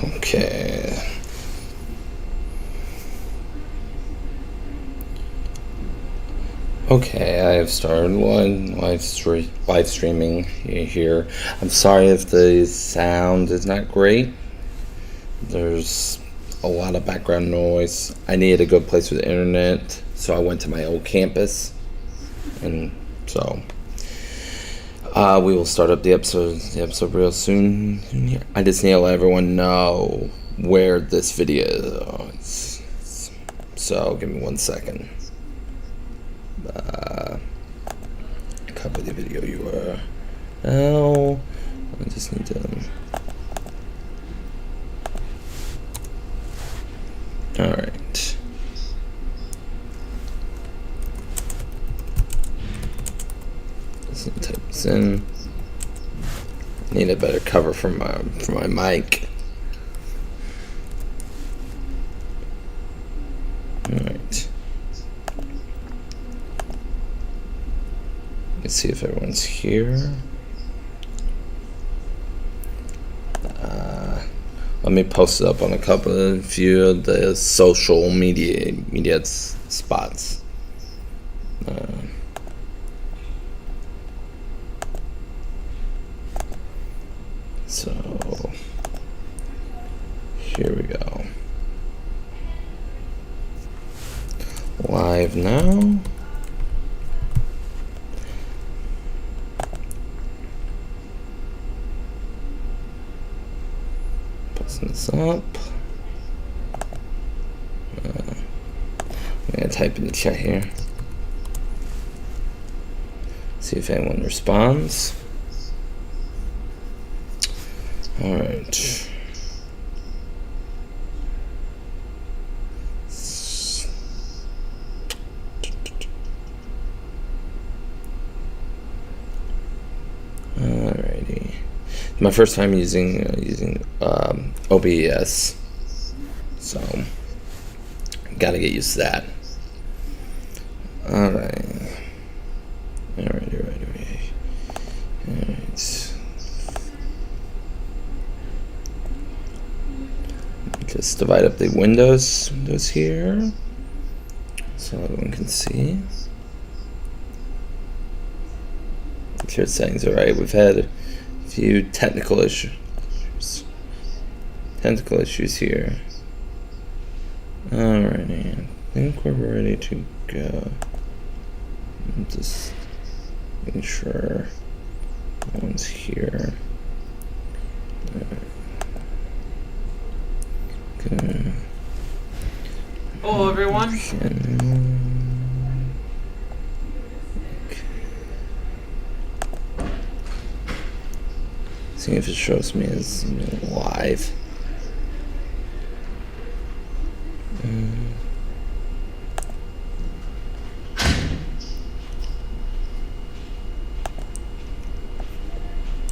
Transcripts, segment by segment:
Okay. Okay, I have started live streaming here. I'm sorry if the sound is not great. There's a lot of background noise. I needed a good place with the internet, so I went to my old campus, and so we will start up the episode real soon. I just need to let everyone know where this video is. So give me 1 second. Copy the video URL. I just need to. All right. Just need to type this in. Need a better cover for my mic. All right. Let's see if everyone's here. Let me post it up on a few of the social media spots. So here we go. Live now. This up. I'm gonna type in the chat here. See if anyone responds. All right. Alrighty. My first time using OBS, so gotta get used to that. All right. Just divide up the windows here, so everyone can see. Make sure the settings are right. We've had a few technical issues here. Alrighty, I think we're ready to go. I'm just making sure no one's here. Okay. Hello, everyone. See if it shows me as live.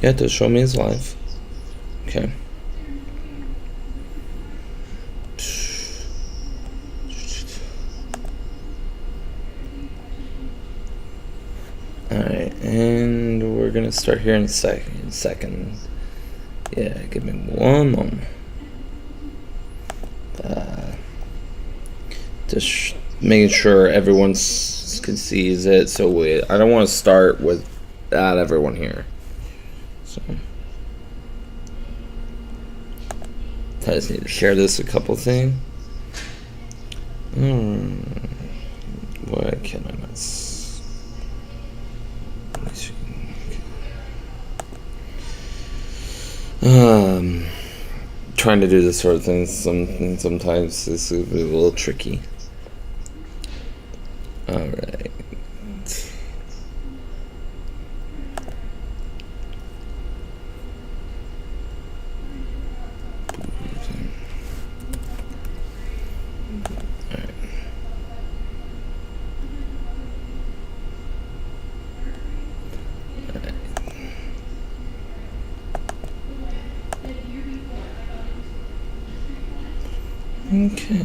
Yeah, it does show me as live. Okay. Alright, and we're gonna start here in a second. Yeah, give me one moment. Just making sure everyone can see it, so I don't want to start without everyone here. So I just need to share this a couple things. Why can I not? Trying to do this sort of thing sometimes this is a little tricky. All right. Okay.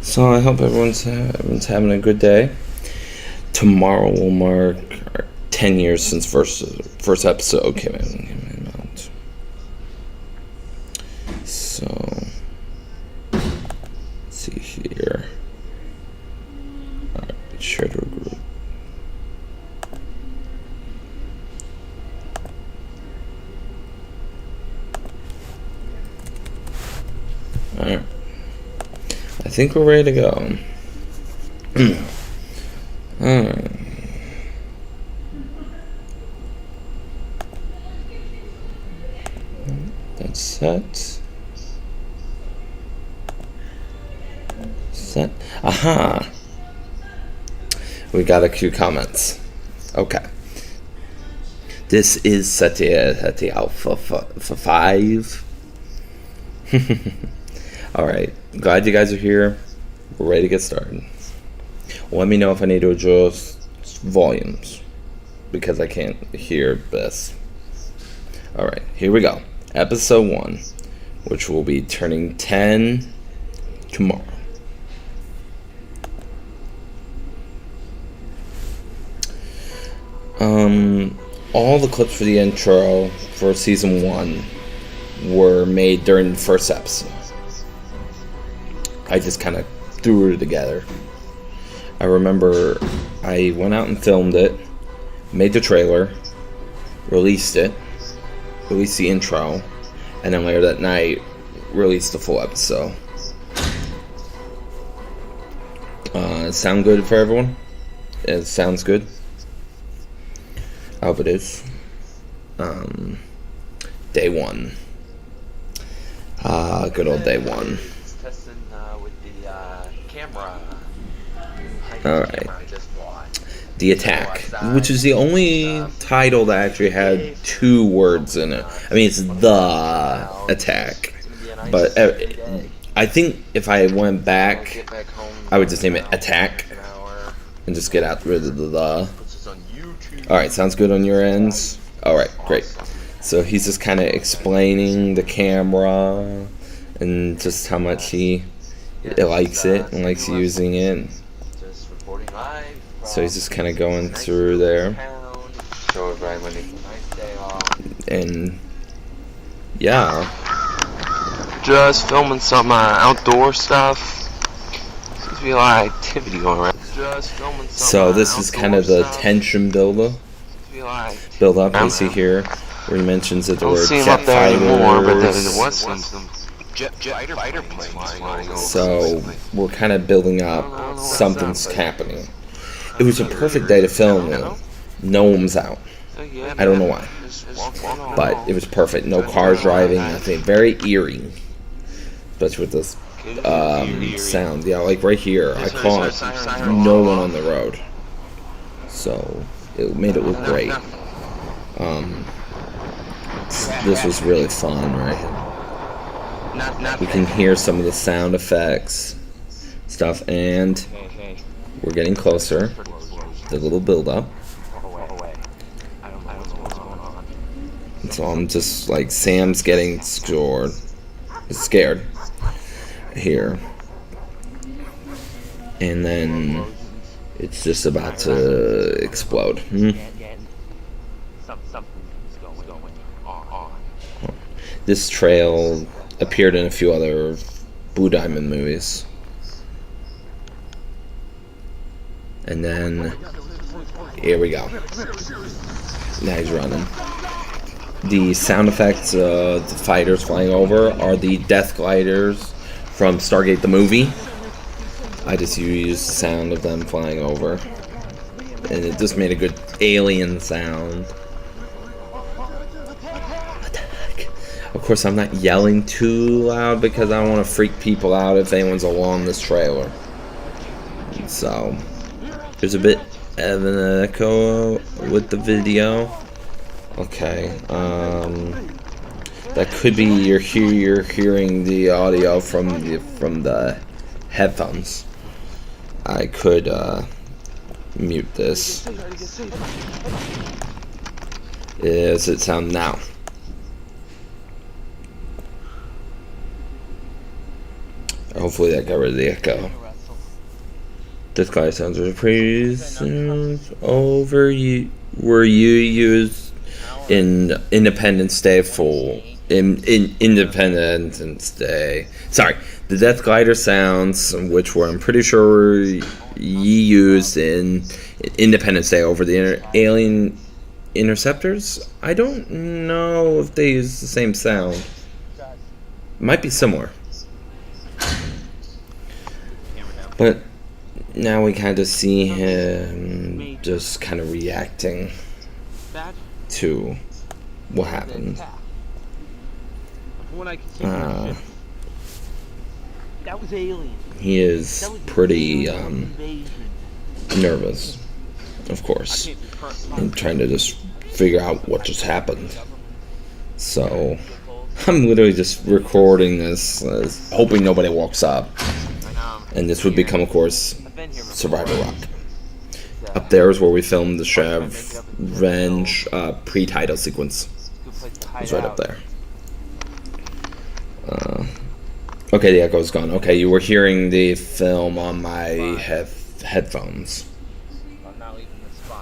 So I hope everyone's having a good day. Tomorrow will mark 10 years since first episode came out. So let's see here. Alright, share to a group. Alright. I think we're ready to go. Alright. That's set. Set. Aha! We got a few comments. Okay. This is Seti Alpha 5. Alright. Glad you guys are here. We're ready to get started. Let me know if I need to adjust volumes, because I can't hear best. Alright, here we go. Episode 1, which will be turning 10 tomorrow. All the clips for the intro for season 1 were made during the first episode. I just kind of threw it together. I remember I went out and filmed it, made the trailer, released the intro, and then later that night released the full episode. Sound good for everyone? It sounds good? I hope it is. Day 1. Good old day 1. Testing with the camera. Alright. The Attack, which is the only title that actually had 2 words in it. I mean, it's The Attack. But I think if I went back, I would just name it Attack and just get rid of the. Alright, sounds good on your ends? Alright, great. So he's just kind of explaining the camera and just how much he likes it and likes using it. So he's just kind of going through there. And yeah. Just filming some outdoor stuff. Seems to be a lot of activity going around. So this is kind of the tension build up. You see here where he mentions that there were jet fighters. So we're kind of building up something's happening. It was a perfect day to film it. No one was out. I don't know why, but it was perfect. No cars driving, nothing. Very eerie, especially with this sound. Yeah, like right here, I caught no one on the road, so it made it look great. This was really fun, right? We can hear some of the sound effects stuff, and we're getting closer. The little build up. So I'm just like, Sam's getting scared here, and then it's just about to explode. This trail appeared in a few other Blue Diamond movies. And then here we go. Now he's running. The sound effects of the fighters flying over are the death gliders from Stargate the movie. I just used the sound of them flying over, and it just made a good alien sound. Attack. Of course, I'm not yelling too loud because I don't want to freak people out if anyone's along this trailer. So there's a bit of an echo with the video. Okay, that could be you're hearing the audio from the headphones. I could mute this. Does it sound now? Hopefully that got rid of the echo. This guy sounds pretty over you. Were you used in Independence Day in Independence Day? Sorry, the Death Glider sounds, which were I'm pretty sure ye used in Independence Day over the alien interceptors. I don't know if they use the same sound. Might be similar, but now we kind of see him just kind of reacting to what happened. He is pretty nervous, of course, and trying to just figure out what just happened. So I'm literally just recording this, hoping nobody walks up. And this would become, of course, Survivor Rock. Up there is where we filmed the Revenge pre-title sequence. It's right up there. Okay, the echo's gone. Okay, you were hearing the film on my headphones.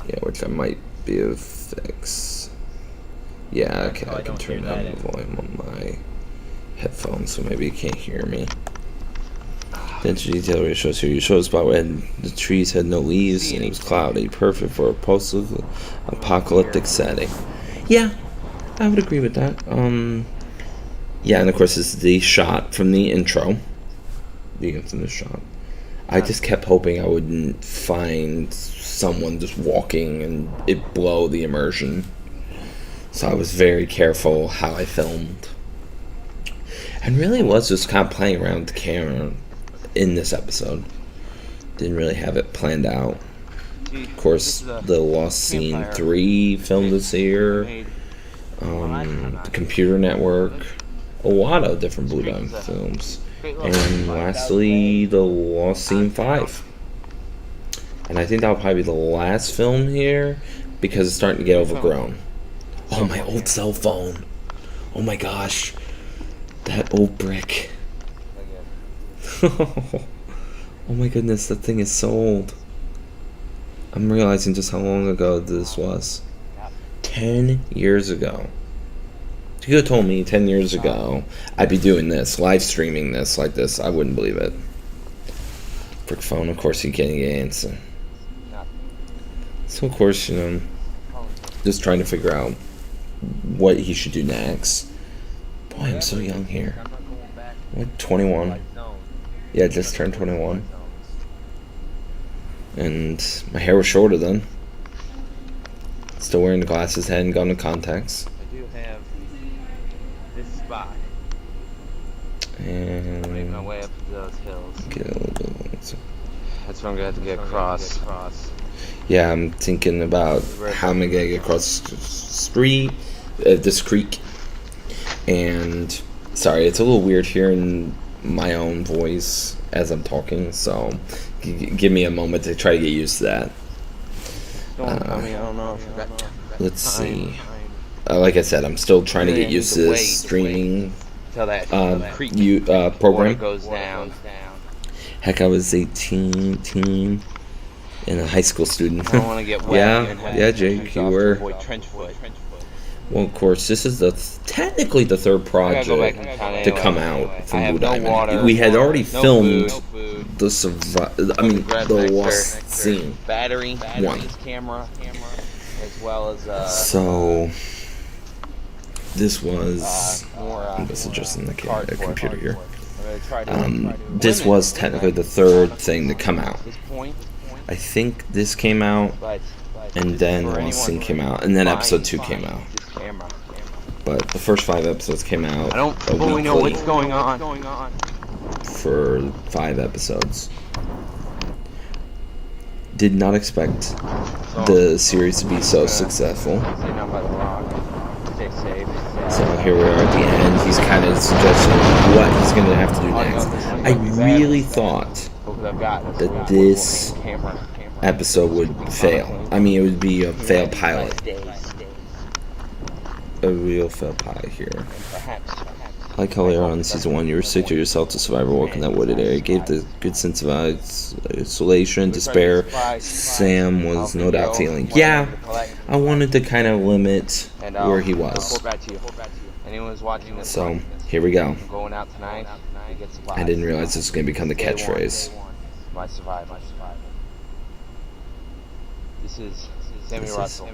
Yeah, which I might be able to fix. Yeah, okay, I can turn down the volume on my headphones, so maybe you can't hear me. The detail where it shows here. You show a spot where the trees had no leaves and it was cloudy, perfect for a post-apocalyptic setting. Yeah, I would agree with that. Yeah, and of course this is the shot from the intro. The infamous shot. I just kept hoping I wouldn't find someone just walking and it blow the immersion. So I was very careful how I filmed. And really was just kind of playing around with the camera in this episode. Didn't really have it planned out. Of course, the Lost Scene 3 filmed this year. The Computer Network. A lot of different Blue Diamond films. And lastly, the Lost Scene 5. And I think that'll probably be the last film here because it's starting to get overgrown. Oh, my old cell phone. Oh my gosh. That old brick. Oh my goodness, that thing is so old. I'm realizing just how long ago this was. 10 years ago. If you could have told me 10 years ago I'd be doing this, live streaming this like this, I wouldn't believe it. Brick phone, of course you can't answer. So of course, you know, just trying to figure out what he should do next. Boy, I'm so young here. I'm like 21. Yeah, I just turned 21. And my hair was shorter then. Still wearing the glasses, hadn't gone to contacts. I do have this spot. And I made my way up those hills. get a little bit. That's what I'm gonna have to get across. Yeah, I'm thinking about how I'm gonna get across the street, this creek. And sorry, it's a little weird hearing my own voice as I'm talking, so give me a moment to try to get used to that. Let's see. Like I said, I'm still trying to get used to this streaming program. Goes down. Heck, I was 18 and a high school student. I don't want to get wet. Yeah, Jake, you were. Well, of course, this is technically the third project to come out from Blue Diamond. We had already filmed the Lost Scene battery, 1. camera, as well as so this was. I'm just adjusting the computer here. This was technically the third thing to come out. I think this came out, and then Lost Scene came out, and then episode 2 came out. But the first 5 episodes came out. I don't fully know what's going on. For 5 episodes. Did not expect the series to be so successful. So here we are at the end. He's kind of suggesting what he's going to have to do next. I really thought that this episode would fail. I mean, it would be a failed pilot. A real failed pilot here. like how later on in season 1 you restricted yourself to survival work in that wooded area. It gave the good sense of isolation, despair. Sam was no doubt feeling. Yeah, I wanted to kind of limit where he was. So, here we go. I didn't realize this was going to become the catchphrase. This is Sammy Russell,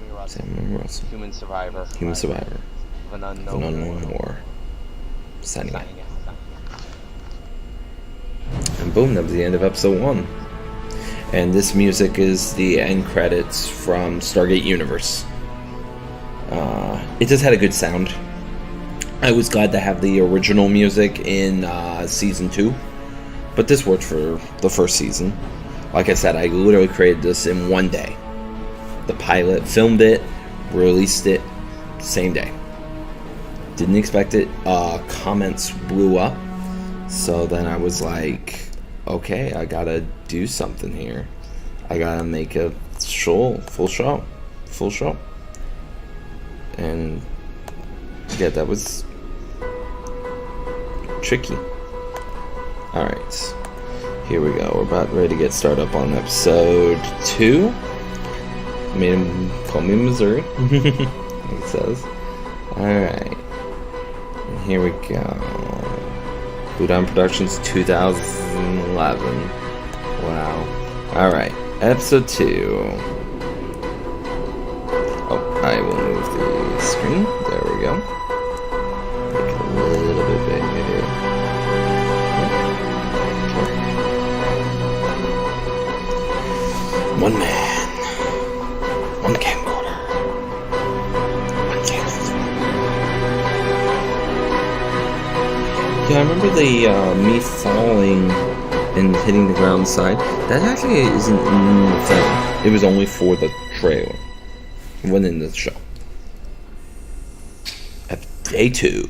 human survivor of an unknown war. Signing out. And boom, that was the end of episode 1. And this music is the end credits from Stargate Universe. It just had a good sound. I was glad to have the original music in season 2, but this worked for the first season. Like I said, I literally created this in one day. The pilot, filmed it, released it, same day. Didn't expect it. Comments blew up. So then I was like, okay, I gotta do something here. I gotta make a full show. And yeah, that was tricky. Alright, here we go. We're about ready to get started up on episode 2. Made him call me Missouri. It says. Alright. And here we go. Blue Down Productions 2011. Wow. Alright. Episode 2. Oh, I will move the screen. There we go. Make it a little bit bigger. One man. One camcorder. One channel. Yeah, I remember the me falling and hitting the ground side. That actually isn't in the film. It was only for the trailer. It wasn't in the show. At day 2.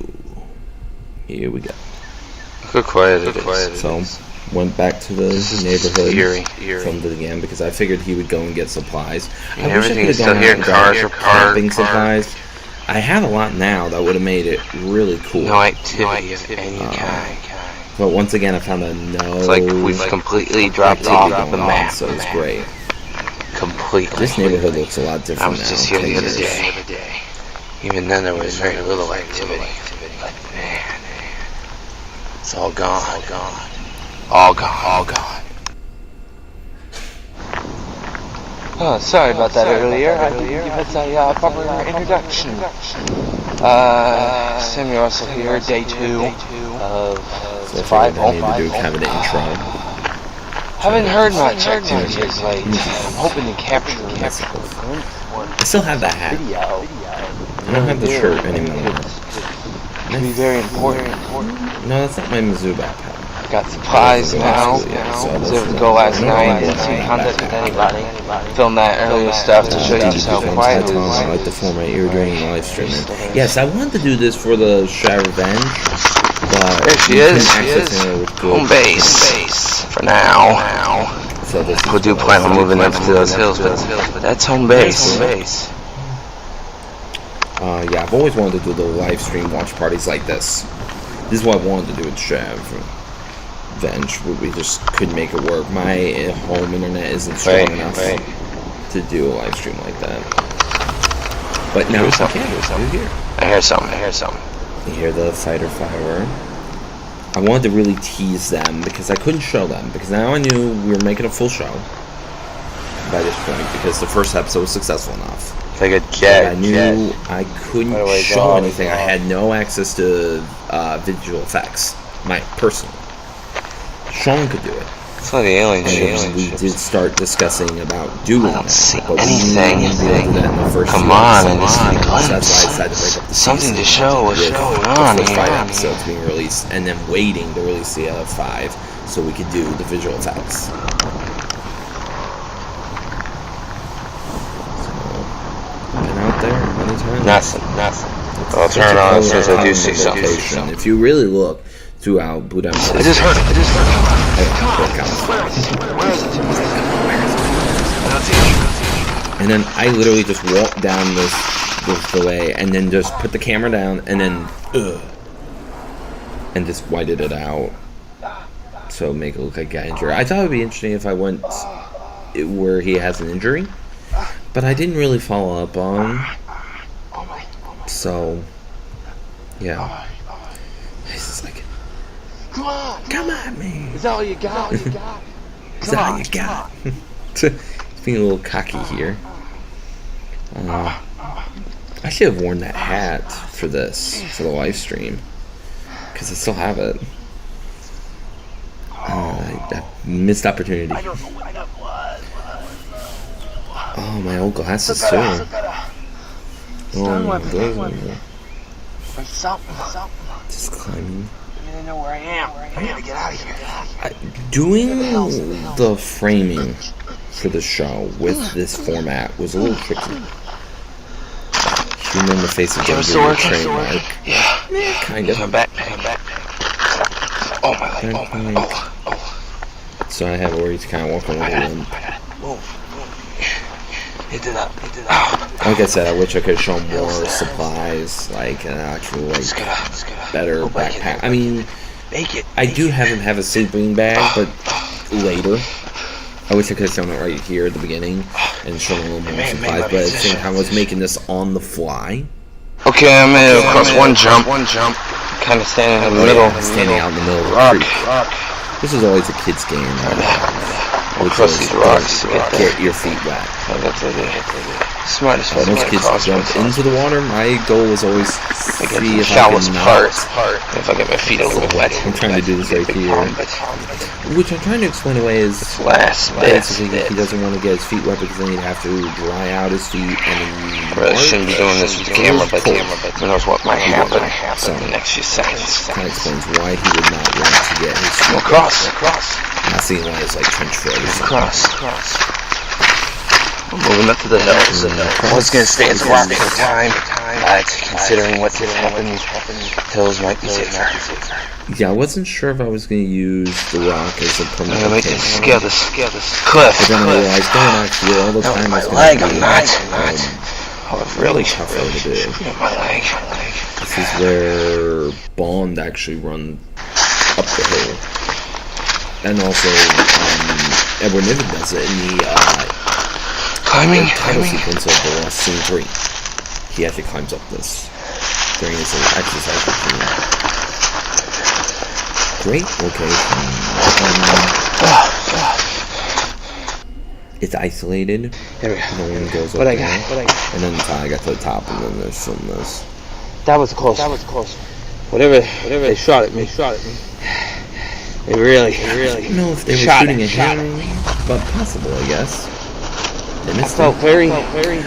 Here we go. Look how quiet it is. So, went back to the neighborhood, filmed it again because I figured he would go and get supplies. I wish I could have gone out and got camping supplies. I have a lot now that would have made it really cool. No activity of any kind. But once again, I found that It's like we've completely dropped off the map. So it's great. Completely. This neighborhood looks a lot different now. I was just here the other day. Even then, there was very little activity. But man, it's all gone. All gone. Oh, sorry about that earlier. I didn't give it a proper introduction. Samuel Russell here, day 2 of survival. I need to do kind of an intro. Haven't heard much activity as late. I'm hoping to capture I still have the hat. I don't have the shirt anymore. It'll be very important. No, that's not my Mizzou backpack. Got supplies now. Was able to go last night. Didn't see contact with anybody. Filmed that earlier stuff to show you just how quiet it is. I like to form my ear draining live streaming. Yes, I wanted to do this for the Shadow Revenge, but there she is. Home base for now. So this we do plan on moving up to those hills, but that's home base. Yeah, I've always wanted to do the live stream watch parties like this. This is what I wanted to do with Shadow Revenge, but we just couldn't make it work. My home internet isn't strong enough to do a live stream like that. But now it's okay. I hear something. You hear the fighter firework. I wanted to really tease them because I couldn't show them because now I knew we were making a full show by this point because the first episode was successful enough. It's like a jet. I knew I couldn't show anything. I had no access to visual effects. My personal. Sean could do it. It's like the alien ships. We did start discussing about doing that. I don't see anything. Come on, I just need a glimpse. That's why I decided to break up the something to show what's going on here. The first 5 here. episodes being released, and then waiting to release the other 5 so we could do the visual effects. So, been out there many times. Nothing. I'll turn it on as soon as I do see something. If you really look throughout Blue Diamond, I just heard it. Where is it? And then I literally just walked down this way and then just put the camera down and then and just whited it out so make it look like he got injured. I thought it would be interesting if I went where he has an injury, but I didn't really follow up on. So, yeah. He's just like, come on, man. Is that all you got? Is that all you got? He's being a little cocky here. I should have worn that hat for the live stream, because I still have it. That missed opportunity. Oh, my old glasses too. Oh, just climbing. I know where I am. I gotta get out of here. Doing the framing for the show with this format was a little tricky. Humor in the face of danger, trademark. Yeah, kind of. I'm back. Oh, my leg. So I have where he's kind of walking with a limp. Hit it up. Like I said, I wish I could show more supplies, like an actual, like, better backpack. I mean, I do have him have a sleeping bag, but later. I wish I could have shown it right here at the beginning and shown a little more supplies, but at the same time, I was making this on the fly. Okay, I'm in across one jump. Kind of standing in the middle. Standing out in the middle of the creek. This is always a kid's game. Which is get your feet wet. Smartest. Most kids jump into the water. My goal was always see if I can not. If I get my feet a little wet. I'm trying to do this right here. Which I'm trying to explain away is basically he doesn't want to get his feet wet because then he'd have to dry out his feet and then really shouldn't be doing this with the camera, but who knows what might happen in the next few seconds. Kind of explains why he would not want to get his feet across. Not seeing why it's like trench foot or something. Across. I'm moving up to the hills. I was going to stay at the rock for time, but considering what's happened, hills might be safer. Yeah, I wasn't sure if I was going to use the rock as a permanent I'm going to scale this cliff. But then I realized going out here all the time my is leg, going to be really tougher to do. My leg. This is where Bond actually runs up the hill. And also, Edward Niven does it in the title sequence of The Lost Scene 3. He actually climbs up this during his exercise routine. Great location. It's isolated. No one goes up there. And then I got to the top, and then there's some this. That was close. Whatever they shot at me. They really. I don't know if they were shooting at him, but possible, I guess. They missed I felt very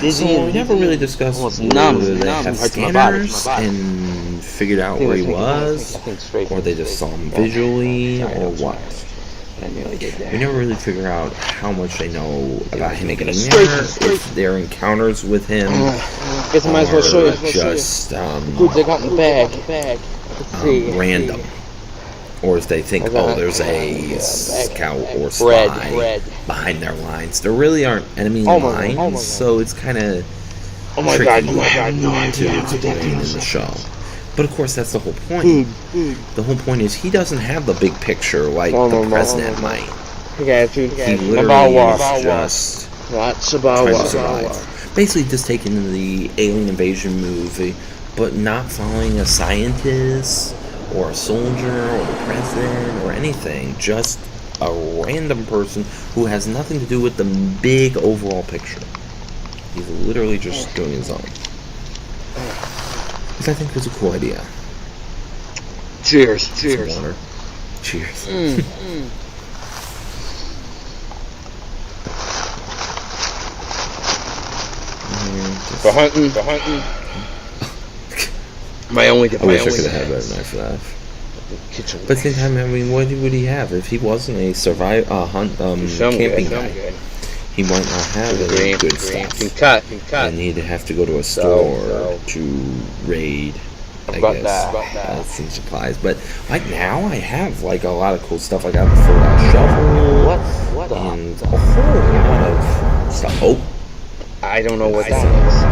dizzy. So we never really discussed whether they have scanners and figured out where he was, or they just saw him visually, or what. We never really figure out how much they know about him getting there, if their encounters with him are just random. Or if they think, oh, there's a scout or spy behind their lines. There really aren't enemy lines, so it's kind of tricky to explain in the show. But of course, that's the whole point. The whole point is he doesn't have the big picture like the president might. He literally is just trying to survive. Basically, just taking the alien invasion movie, but not following a scientist or a soldier or the president or anything, just a random person who has nothing to do with the big overall picture. He's literally just doing his own. Which I think was a cool idea. Cheers. Water. Cheers. For hunting. I wish I could have had a better knife for that. But at the same time, I mean, what would he have if he wasn't a camping guy? He might not have any good stuff, and he'd have to go to a store to raid, I guess, some supplies. But like now, I have like a lot of cool stuff. I got the full-out shovel and a whole lot of stuff. Oh, I don't know what that is.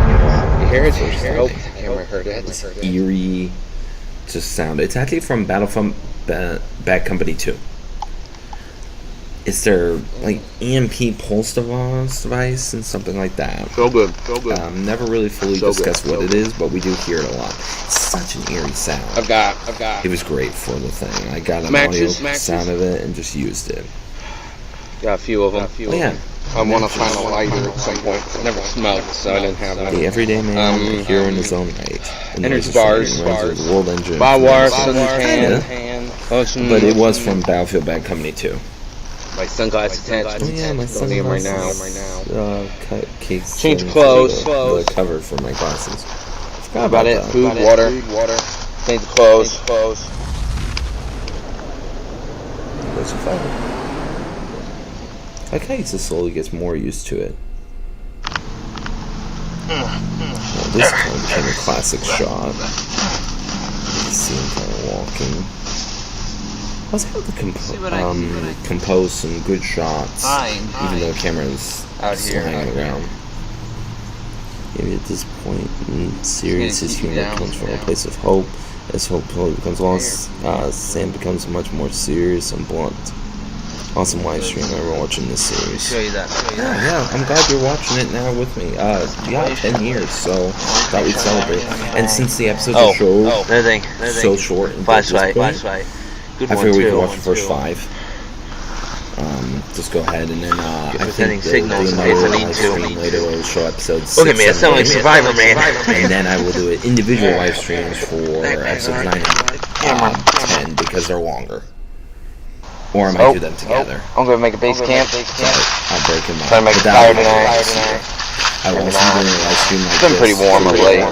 You hear it? I hope the camera heard it. It's eerie just sound. It's actually from Battlefront Bad Company 2. It's their like EMP pulse device and something like that. So good. Never really fully discussed what it is, but we do hear it a lot. It's such an eerie sound. I've got. It was great for the thing. I got an Matches. audio sound of it and just used it. Got a few of them. Oh yeah. I want to find a lighter at some point. I never smoked, so I didn't have one. The everyday man, a hero in his own right. Energy bars, The world engine. Bywire, suntan, potion. But it was from Battlefield Bad Company 2. My sunglasses attached. Oh yeah, my sunglasses. Right now. Case. Change clothes. The cover for my glasses. Forgot about it. that. Food, water. Change clothes. What's the fire? Okay, so slowly gets more used to it. Well, this kind of became a classic shot. You see him kind of walking. I was able to compose some good shots, even though the camera's still hanging around. Maybe at this point in the series, his humor comes from a place of hope. As hope becomes lost, Sam becomes much more serious and blunt. Awesome live stream ever watching this series. Yeah, I'm glad you're watching it now with me. 10 years, so thought we'd celebrate. And since the episodes are so short and flashlight. I figured we could watch the first 5. Just go ahead and then I think signals in case I need to. Later we'll show episodes 6, Look at me, I sound like Survivor Man. And then I will do it individual live streams for episodes 9 and 10 because they're longer. Or I might do them together. I'm going to make a base camp. I'll break them up. Try to make a fire tonight. I will also do a live stream like It's been pretty warm of late.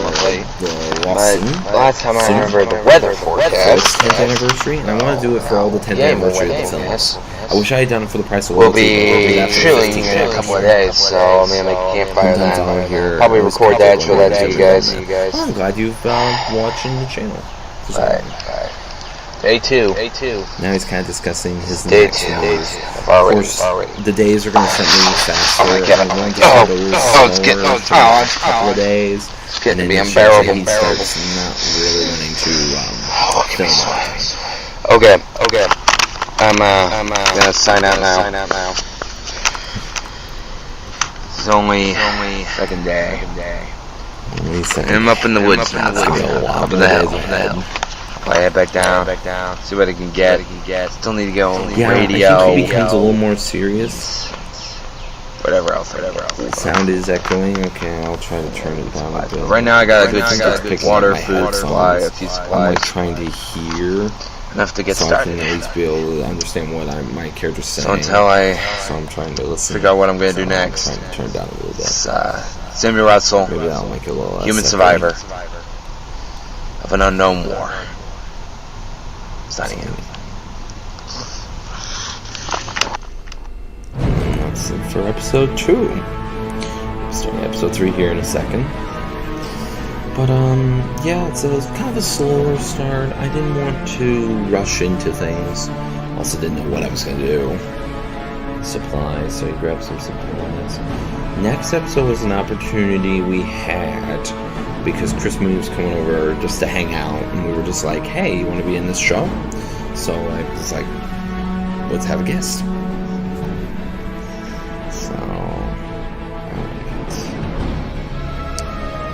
But last time I remember the weather forecast. 10th anniversary, and I want to do it for all the 10th anniversary of the films. I wish I had done it for the price of We'll royalty. be chilling in a couple of days, so I'm going to make a campfire then. Probably record that, show that to you guys. Well, I'm glad you've watching the channel. Alright. Day 2. Now he's kind of discussing his Day next 2. moves. Of Of course, course, the days are going to send me faster. Oh my God. I'm going to start a little slower for a couple of days. It's getting to be then unbearable. he starts not really wanting to film all. Okay. I'm gonna sign out now. This is only second day. I'm up in the woods now. Up in the hill. I'll head back down. See what I can get. Still need to go on radio. I think it becomes a little more serious. Whatever else. The sound is echoing. Okay, I'll try to turn it down a bit. Right now I got a good Picking water, up my food headphones. supply, a few I'm supplies. like trying to hear, Enough to get so I started. can at least be able to understand what my character's saying. So until I So I'm trying to listen. figure out what I'm going to do next, I'm trying to turn it down a little bit. it's Samuel Russell, Maybe that'll make it a little less human echoey. survivor of an unknown war. Signing in. That's it for episode 2. Starting episode 3 here in a second. But yeah, it's kind of a slower start. I didn't want to rush into things. Also didn't know what I was going to do. Supplies, so I grabbed some supplies. Next episode was an opportunity we had because Chris Mooney was coming over just to hang out, and we were just like, hey, you want to be in this show? So I was like, let's have a guest. So, alright.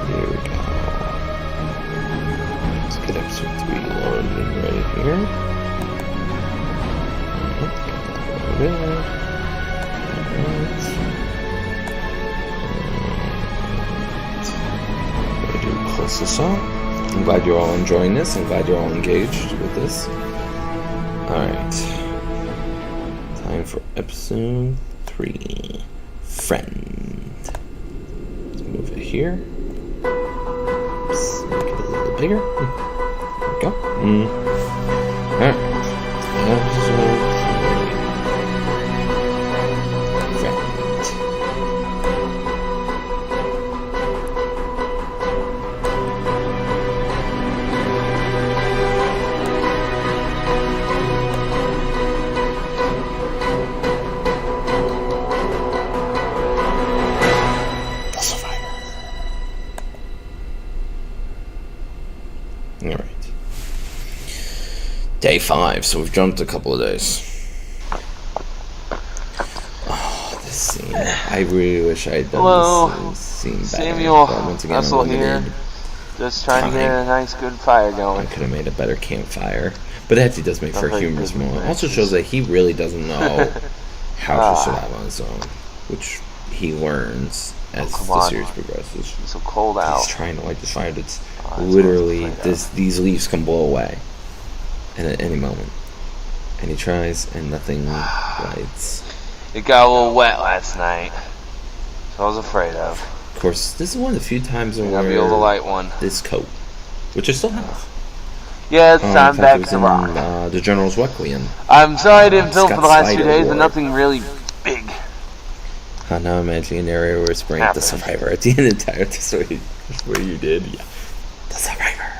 Here we go. Let's get episode 3 loaded right here. Alright. Close this up. I'm glad you're all enjoying this. I'm glad you're all engaged with this. Alright. Time for episode 3. Friend. Let's move it here. Oops. Make it a little bigger. There we go. Alright. Episode 3. Friend. Alright. Day 5, so we've jumped a couple of days. Oh, this scene. I really wish I had done this scene better. Samuel, But once again, Russell here. Just trying to get a nice, good fire going. I could have made a better campfire. But it actually does make for a humorous moment. It also shows that he really doesn't know how to survive on his own, which he learns as the series progresses. It's so cold out. He's trying to light the fire that's literally, these leaves can blow away at any moment. And he tries, and nothing lights. It got a little wet last night, so I was afraid of. Of course, this is one of the few times I I'll be able to light one. This coat, which I still have. Yes, I'm back to rock. The General's Requiem. I'm sorry I didn't film for the last few days, and nothing really big. Now I'm imagining an area where it's bringing the Survivor at the end of the entire story. That's what you did, yeah. The Survivor.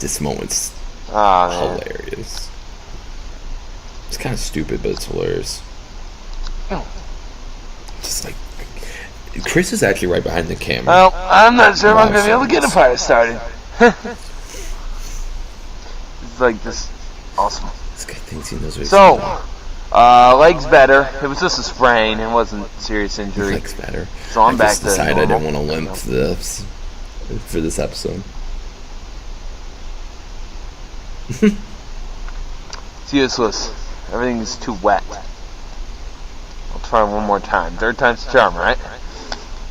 This moment's hilarious. It's kind of stupid, but it's hilarious. Just like Chris is actually right behind the camera. Well, I'm not sure if I'm gonna be able to get a fire started. It's like this awesome. This guy thinks he knows what he's doing. Legs better. It was just a sprain. It wasn't serious injury. Legs better. So I'm back to decided I didn't want to limp for this episode. It's useless. Everything's too wet. I'll try one more time. Third time's the charm, right?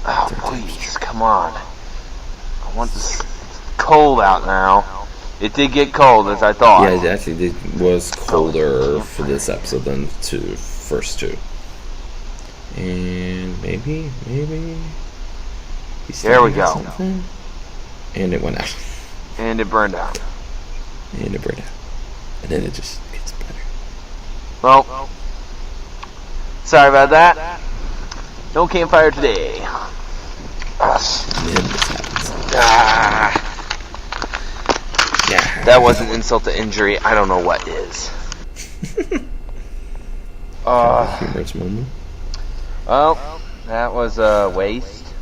Oh, please, come on. I want this. It's cold out now. It did get cold, as I thought. Yeah, it actually was colder for this episode than the first two. And maybe. There we go. Something. And it went out. And it burned out. And then it just gets better. Well, sorry about that. No campfire today. And then this happens. Yeah. That was an insult to injury. I don't know what is. Humorous moment. Well, that was a waste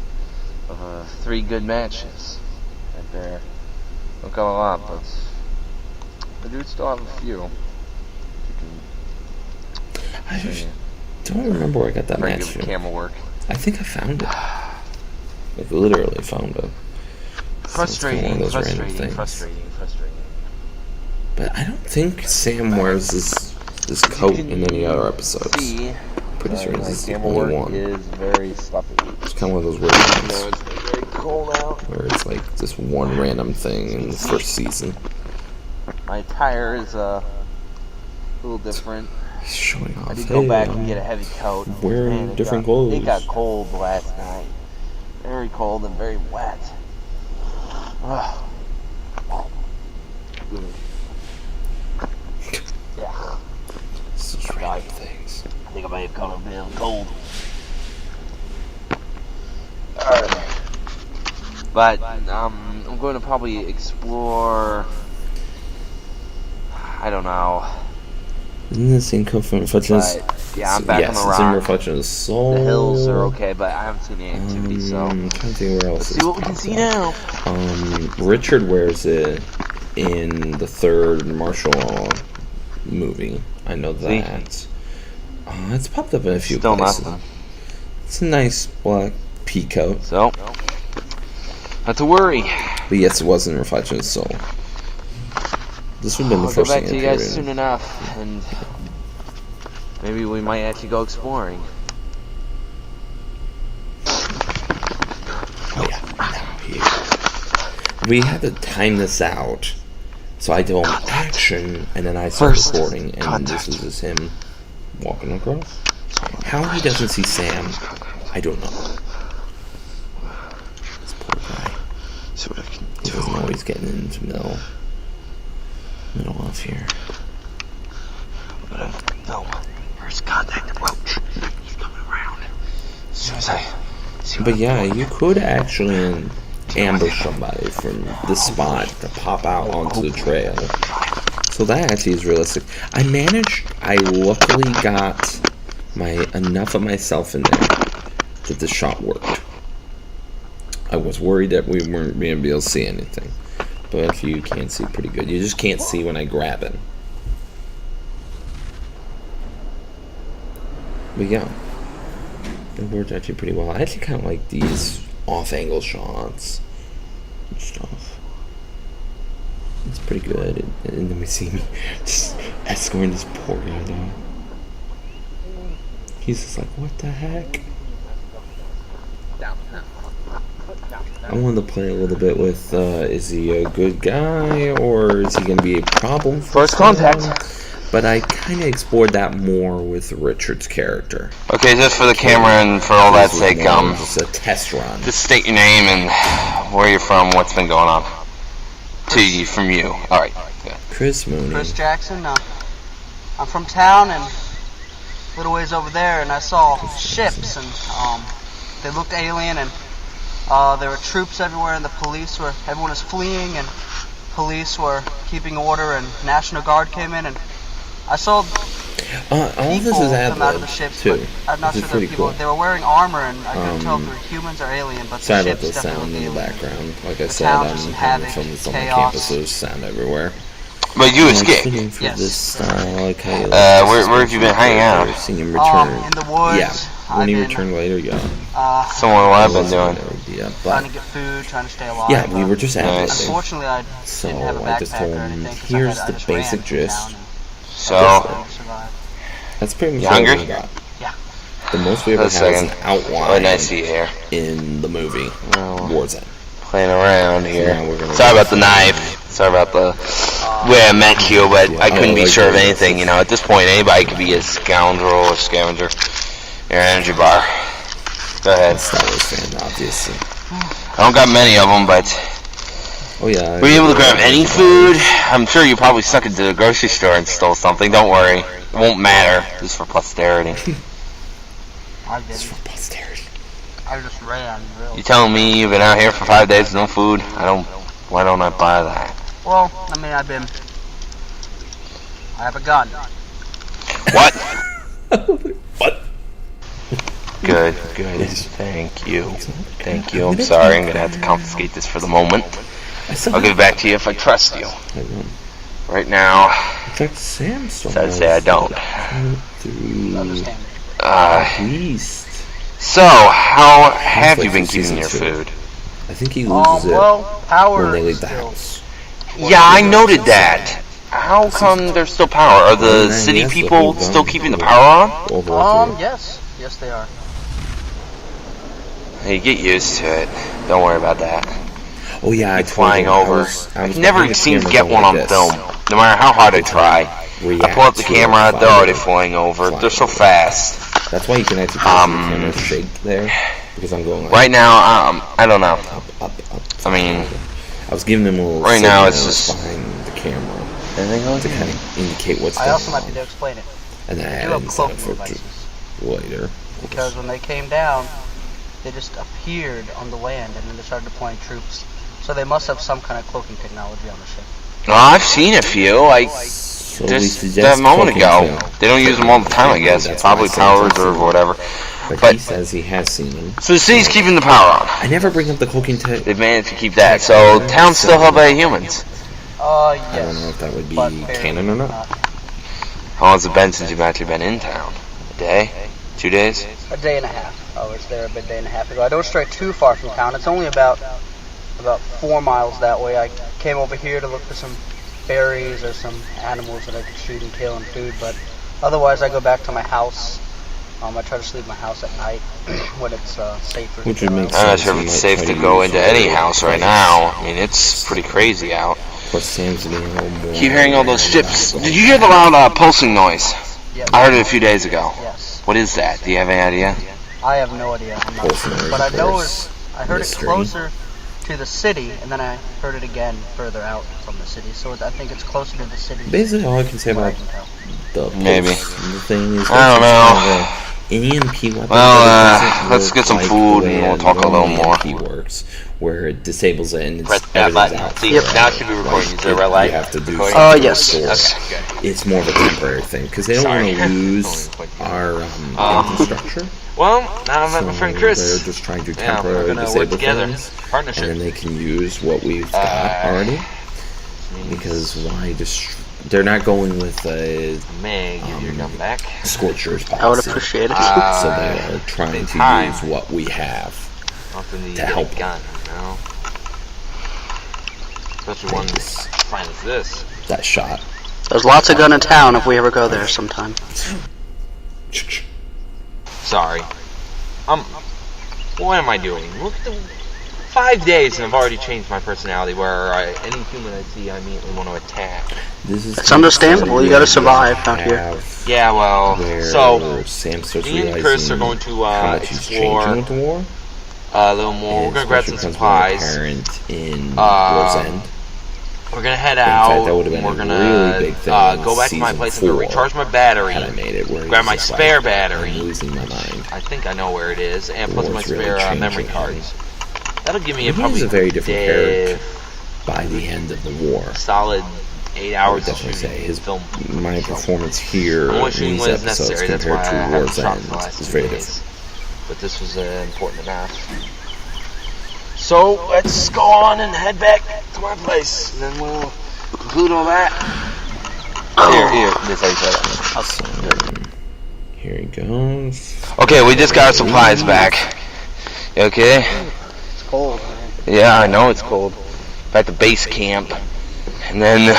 of 3 good matches. Right there. Don't got a lot, but I do still have a few. I just don't remember where I got that match from. Camera work. I think I found it. Like literally found it. Frustrating. But I don't think Sam wears this coat in any other episodes. Pretty sure this is the only one. Is very stuffy. It's kind of one of those weird ones. It's very cold out. Where it's like this one random thing in the first season. My attire is a little different. He's showing off. I did go back and get a heavy coat. Wearing different clothes. It got cold last night. Very cold and very wet. Yeah. Such random things. I think I might have caught a bit cold. Alright. But I'm going to probably explore. I don't know. Isn't this scene come from Reflections? Yeah, I'm back on the rock. It's in Reflection of the Soul. The hills are okay, but I haven't seen any activity, so. I'm trying to think where else. Let's see what we can see now. Richard wears it in the 3rd martial law movie. I know that. It's popped up in a few places. Nothing. It's a nice black pea coat. So, not to worry. But yes, it was in Reflection of the Soul. This would have been the first thing. I'll get back to you guys soon enough, and maybe we might actually go exploring. Oh yeah, now here. We had to time this out, so I do action, and then I start recording, and this is just him walking across. How he doesn't see Sam, I don't know. This poor guy. See what I can do. He doesn't know he's getting into middle off here. But no. First contact approach. He's coming around. As soon as I see. But yeah, you could actually ambush somebody from this spot to pop out onto the trail. So that actually is realistic. I luckily got enough of myself in there that the shot worked. I was worried that we weren't going to be able to see anything. but you can't see pretty good. You just can't see when I grab him. But yeah, it worked actually pretty well. I actually kind of like these off-angle shots and stuff. It's pretty good. And then we see me just escorting this poor guy down. He's just like, what the heck? I wanted to play a little bit with, is he a good guy, or is he going to be a problem for First contact. But I kind of explored that more with Richard's character. Okay, just for the camera and for all that sake, just a test run. just state your name and where you're from, what's been going on. From you. Alright. Yeah. Chris Mooney. Chris Jackson. I'm from town and a little ways over there, and I saw ships, and they looked alien, and there were troops everywhere, and everyone was fleeing, and police were keeping order, and National Guard came in, and I saw all this is come out of the ships, too. but I'm not sure the people. Cool. They were wearing armor, and I couldn't tell if they were humans or alien, but Sorry the about the ships sound definitely in the looked alien. background. Like I The said, town I'm was in having havoc, film this on my chaos. campus, so there's sound everywhere. But you escaped. For Yes. this style, like where have you been hanging out? Seeing him return. In the woods. Yeah, when he returned later, yeah. Someone what I've been doing. Yeah, Trying but to get food, trying to stay alive. yeah, we were just Nice. advocating. Unfortunately, I So didn't have a I just backpack told or him, anything. 'Cause here's I the just basic ran gist. down So, and survived. That's pretty much You all hungry? we got. Yeah. The most we ever Let's had is an second. outline what I see here. in the movie Oh. Warzone. Playing around here. now we're gonna Sorry go about the knife. Sorry about the way I met you, but I couldn't be sure of anything. You know, at this point, anybody could be a scoundrel or scavenger. Your energy bar. Go ahead. Star Wars fan, obviously. I don't got many of them, but Oh yeah. were you able to grab any food? I'm sure you probably snuck into the grocery store and stole something. Don't worry. It won't matter. Just for posterity. I It's didn't. for posterity. I just ran, really. You telling me you've been out here for 5 days with no food? Why don't I buy that? Well, I mean, I have a gun. What? What? Good. Thank you. Thank you. I'm sorry. I'm gonna have to confiscate this for the moment. I'll give it back to you if I trust you. Right now, In fact, Sam still so I'd say I don't. Understand. At least. So, how have like you been for keeping season your 2. food? I think he loses it Well, power when they leave the still- house. Yeah, I noted that. How come there's still power? Are the city people still keeping the power on? Overall, Yes. Yes, they are. Hey, get used to it. Don't worry about that. oh yeah, I Keep flying told him over. I was I've never behind the seemed to camera get going one like on this. film. No matter how hard I try. I pull up the camera, they're already flying over. They're so fast. That's why you can actually see the camera shake there, because I'm going like Right now, I don't know. up. I mean, I was giving them a little right now it's signals just- behind the camera anything going to kind of indicate what's I going also might on. need to explain it. And then I They do added have in cloaking for devices. later. Because when they came down, they just appeared on the land, and then they started deploying troops. So they must have some kind of cloaking technology on the ship. No, I've seen a few. Like So we just suggest that moment cloaking ago. too. They don't use them all the time, I guess. That's why Probably I say powers it's or up to whatever. But But he says he has seen them. so the city's keeping the power on. I never bring up the cloaking tech. They've managed to keep that. So town's still held by humans. I Yes. don't know if that would be but barely canon or not. How long has it been since you've actually been in town? A day? 2 days? A day and a half. I was there a day and a half ago. I don't stray too far from town. It's only about 4 miles that way. I came over here to look for some berries or some animals that I could shoot and kill and food, but otherwise I go back to my house. I try to sleep in my house at night when it's safer. Which would make I'm not sense. sure if He it's might safe try to to go use into it any as a house right place. now. I mean, it's pretty crazy out. Of course, Sam's being a little more. Keep hearing all those ships. Did you hear the loud pulsing noise? Yes. I heard it a few days ago. Yes. What is that? Do you have any idea? I have no idea. I'm not Pulsing sure. noise, But I of know course. I heard Mystery. it closer to the city, and then I heard it again further out from the city. So I think it's closer to the city. Basically, all I can say where I about can tell. the Maybe. the thing is I don't know. an EMP weapon. Well, but it doesn't let's work get some like food the way and we'll talk a little normal more. EMP works, where it disables it and it's Press that everything's button. out. See, forever. now it should be recording. Like, Is there a red light? You have to do Recording? something to Yes. restore it. Okay. It's more of a temporary thing because they don't Sorry. want to lose our infrastructure. Well, now I've met So my friend Chris. they're just trying to Yeah, we're temporarily gonna work disable together. things, Partnership. and then they can use what we've got already Because why they're not going with a May give your gun back. scorchers policy. I would appreciate it. So they are trying to use what we have to help a gun, you know? Especially one as fine as this. That shot. There's lots of gun in town if we ever go there sometime. Sorry. What am I doing? Look at the 5 days and I've already changed my personality where any human I see I immediately want to attack. It's understandable, you gotta survive out here. Yeah, well, so Sam starts me and Chris are going to explore with the war. A little more. We're gonna grab some supplies. In War's End. We're gonna head out. That would have been we're a gonna really big thing go back to my place and season 4, recharge my battery. Had I made it, where Grab my he's just spare like, battery. I'm losing my mind. I think I know where it is, and The plus my war's really spare changing memory him. cards. That'll give me He's probably a very different character by the end of the war. solid 8 I would hours of definitely say shooting his film. my performance here I'm only in shooting these when it's episodes necessary. That's compared why I to haven't War's shot End for the last is 2 very days. different. But this was important enough. So let's go on and head back to my place, and then we'll conclude all that. Here, this how you say that. Here he goes. Okay, we just got our supplies back. You okay? It's cold, man. Yeah, I know it's cold. Back to base camp. And then,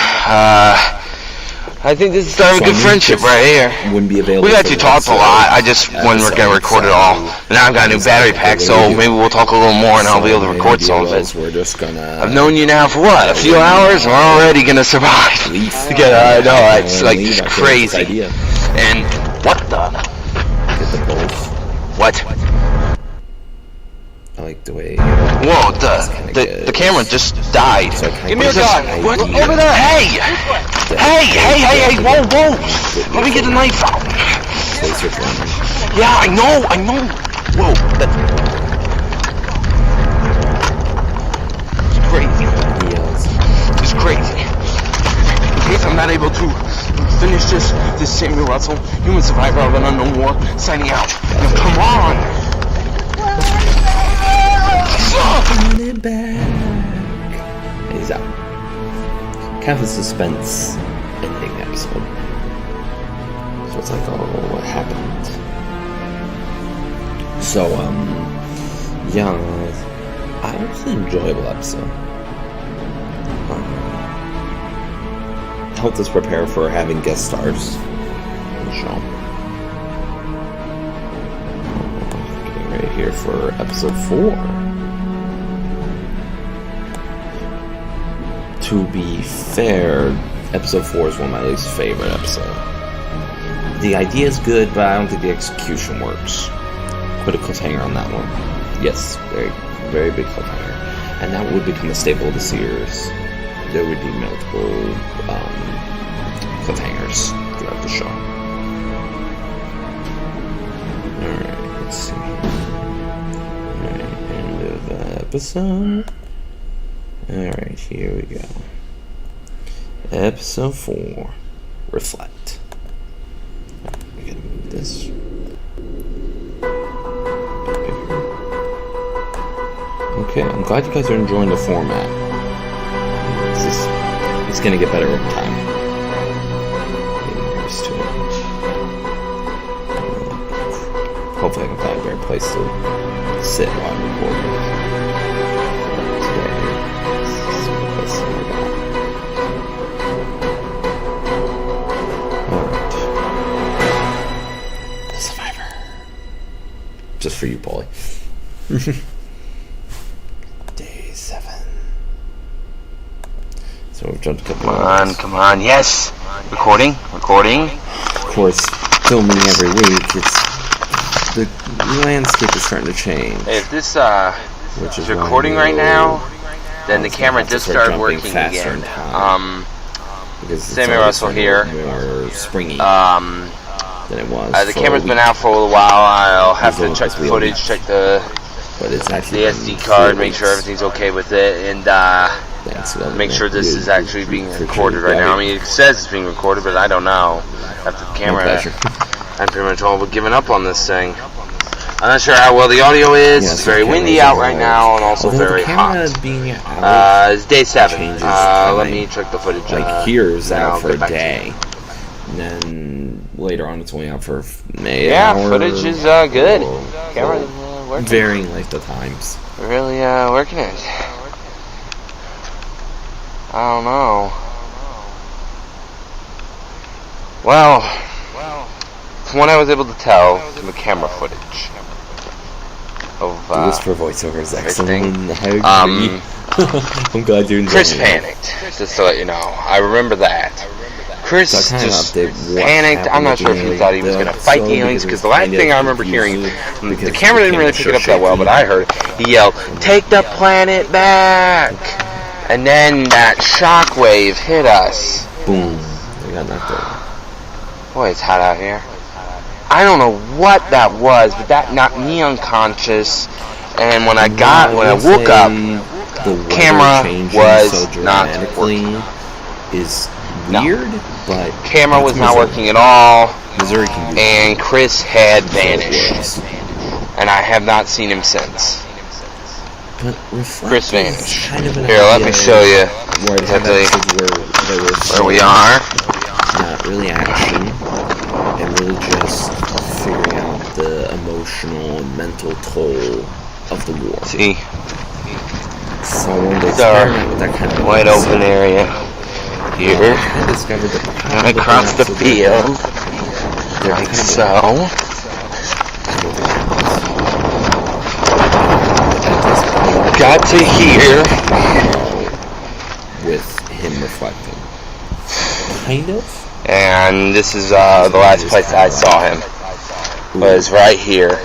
I think this is starting a good friendship right here. Wouldn't be available. We actually talked a lot. I just wasn't going to record it all. But now I've got a new battery pack, so maybe we'll talk a little more and I'll be able to record some of it. We're just gonna. I've known you now for what? A few hours? We're already going to survive together. I know, it's like just crazy. And what the? Get the pulse. What? I like the way. Whoa, the camera just died. So Give me a gun. What? Over there. Hey! Hey, whoa. Let me get the knife out. Laser flame. Yeah, I know. Whoa, it's crazy. He yells. It's crazy. In case I'm not able to finish this Samuel Russell, human survivor of an unknown war, signing out. Now, come on. It back. He's out. Kind of a suspense ending episode. So it's like, oh, what happened? So, yeah, it was an enjoyable episode. Helped us prepare for having guest stars on the show. Getting ready here for episode 4. To be fair, episode 4 is one of my least favorite episodes. The idea is good, but I don't think the execution works. Put a cliffhanger on that one. Yes, very, very big cliffhanger. And that would become a staple of the series. There would be multiple cliffhangers throughout the show. Alright, let's see. Alright, end of episode. Alright, here we go. Episode 4. Reflect. We gotta move this. Okay, I'm glad you guys are enjoying the format. It's gonna get better over time. Getting used to it. Hopefully I can find a better place to sit while I'm recording. Just for you, Paulie. Day 7. So we've jumped a couple of Come on, yes! Recording. Of course, filming every week, the landscape is starting to change. Hey, if this Which is recording right now, then the camera just started working faster again. Because Samuel Russell here. More springy than it was. The camera's been out for a little while. I'll have to check the footage, check the SD card, make sure everything's okay with it, and make sure this is actually being recorded right now. I mean, it says it's being recorded, but I don't know. After the camera, I'm pretty much all but giving up on this thing. I'm not sure how well the audio is. Yeah, It's so very the windy camera's out right on. now and also Although very the camera hot. being out It's day 7. changes Let time. me check the footage. Like here is and out I'll for get a back to you. day, and then later on it's only out for an Yeah, hour. footage is good. Or Camera's working. varying like the times. Really working it. I don't know. Well, from what I was able to tell from the camera footage of Do this for voiceovers, everything. excellent. I agree. I'm glad you're enjoying Chris it. panicked, just to let you know. I remember that. Chris So I kinda just update what panicked. I'm happened not at sure the if he end thought he was of going to the fight episode the aliens, because because it the was last kinda thing I remember hearing, confusing the because camera the didn't really camera pick it up that well, shaky. but I heard he yelled, "Take the planet back!" And then that shockwave hit us. Boom. They got knocked over. Boy, it's hot out here. I don't know what that was, but that knocked me unconscious. And when I woke up, the weather camera changing was so not dramatically is weird, but camera that's was not Missouri. working at all, Missouri can do and Chris had that. So it vanished, works. and I have not seen him since. But reflect Chris is vanished. kind of an Here, let me idea show you where I have exactly episodes where they were where we are. not really action, and really just figuring out the emotional and mental toll of the war. See, So I wanted to it's our experiment with that kind of wide open area here, I discovered that and across the field, like so. Got to here. With him reflecting. Kind of. And this is the last place I saw him. Was right here.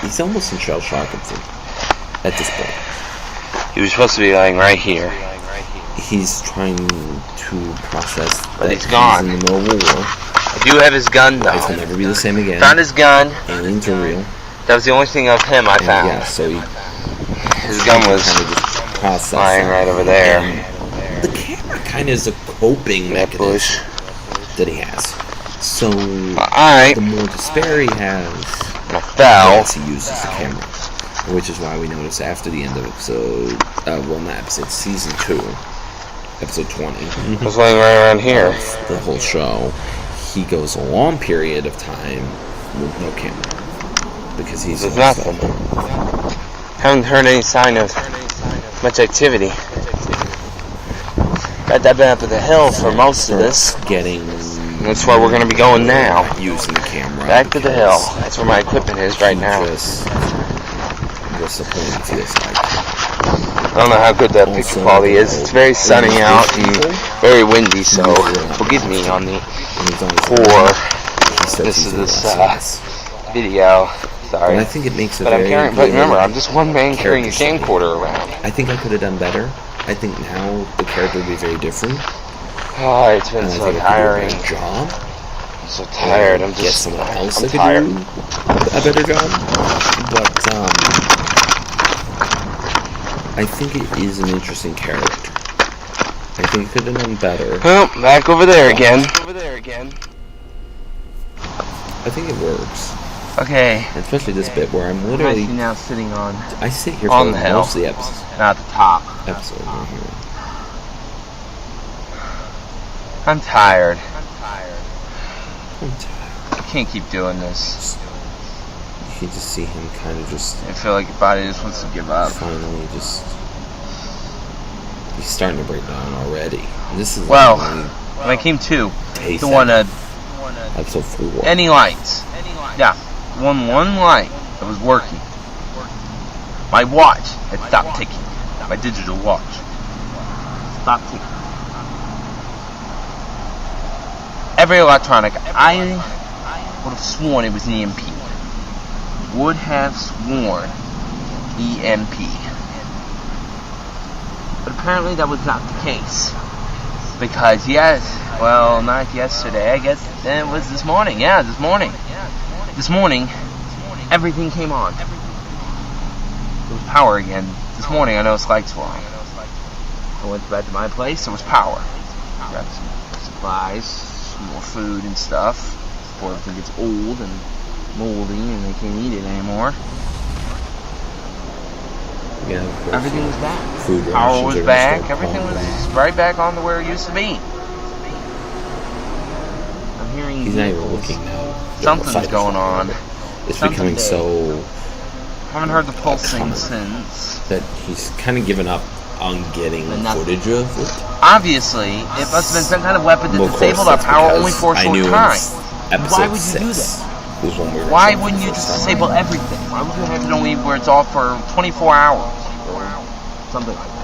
He's almost in shell shock at this point. He was supposed to be lying right here. He's trying to process But that he's gone. in the middle of a war. I do have his gun Life will though. never be the same again. Found his gun. Aliens are real. That was the only thing of him I And found. yeah, so His gun was kind of just process lying that. right over there. And the camera kind of is a coping That mechanism bush. that he has. So Alright. the more despair he has, And I fell. less he uses the camera. Which is why we notice after the end of episode, season 2, episode 20, I was laying right around here. of the whole show, he goes a long period of time with no camera. Because he's There's nothing. Haven't heard any sign of much activity. Got that been up at the hill for most of this. getting. That's where we're going to be going now. Using the camera. Back to the hill. That's where my equipment is right now. Just disappointing feels like. I don't know how good that picture quality is. It's very sunny out and very windy, so forgive me on the video. Sorry. But I think it makes it But I'm very carrying. But remember, I'm just one man carrying a character camcorder around. I think I could have done better. I think now the character would be very different. Oh, it's been And I so think I tiring. could do a better job. I'm so tired. I'm Get just. someone else I'm that could tired. do a better job. But I think it is an interesting character. I think it could have done better. Well, back over there again. I think it works. Okay. Especially this bit where I'm I'm literally. actually now sitting on, I sit here on for the hill. most of the episode. not the top. Right here. I'm tired. I'm tired. I can't keep doing this. You can just see him kind of just I feel like your body just wants to give up. finally just. He's starting to break down already. And this is Well, only when I came to, taste the one episode 4. any lights. Yeah, one light that was working. My watch had stopped ticking. My digital watch stopped ticking. Every electronic, I would have sworn it was an EMP. Would have sworn EMP. But apparently that was not the case. Because not yesterday, I guess it was this morning. Yeah, this morning. This morning, everything came on. There was power again. This morning, I noticed lights were on. I went back to my place, there was power. Grabbed some supplies, some more food and stuff, before everything gets old and moldy and they can't eat it anymore. Yeah, Everything was back. Food Power was rations are back. gonna start Everything calling was back. right back on to where it used to be. I'm hearing He's not even vehicles. looking now. Something's going on. It's Something becoming big. so Haven't heard the pulsing common since. that he's kind of given up on getting footage of it. Obviously, it must have been some kind of weapon that Well, of course, disabled our that's power because only for a I short knew in time. episode Why would you do 6 that? was when we were Why showing wouldn't the you first just time. disable everything? Why would you have it only where it's off for 24 hours? Or something like that.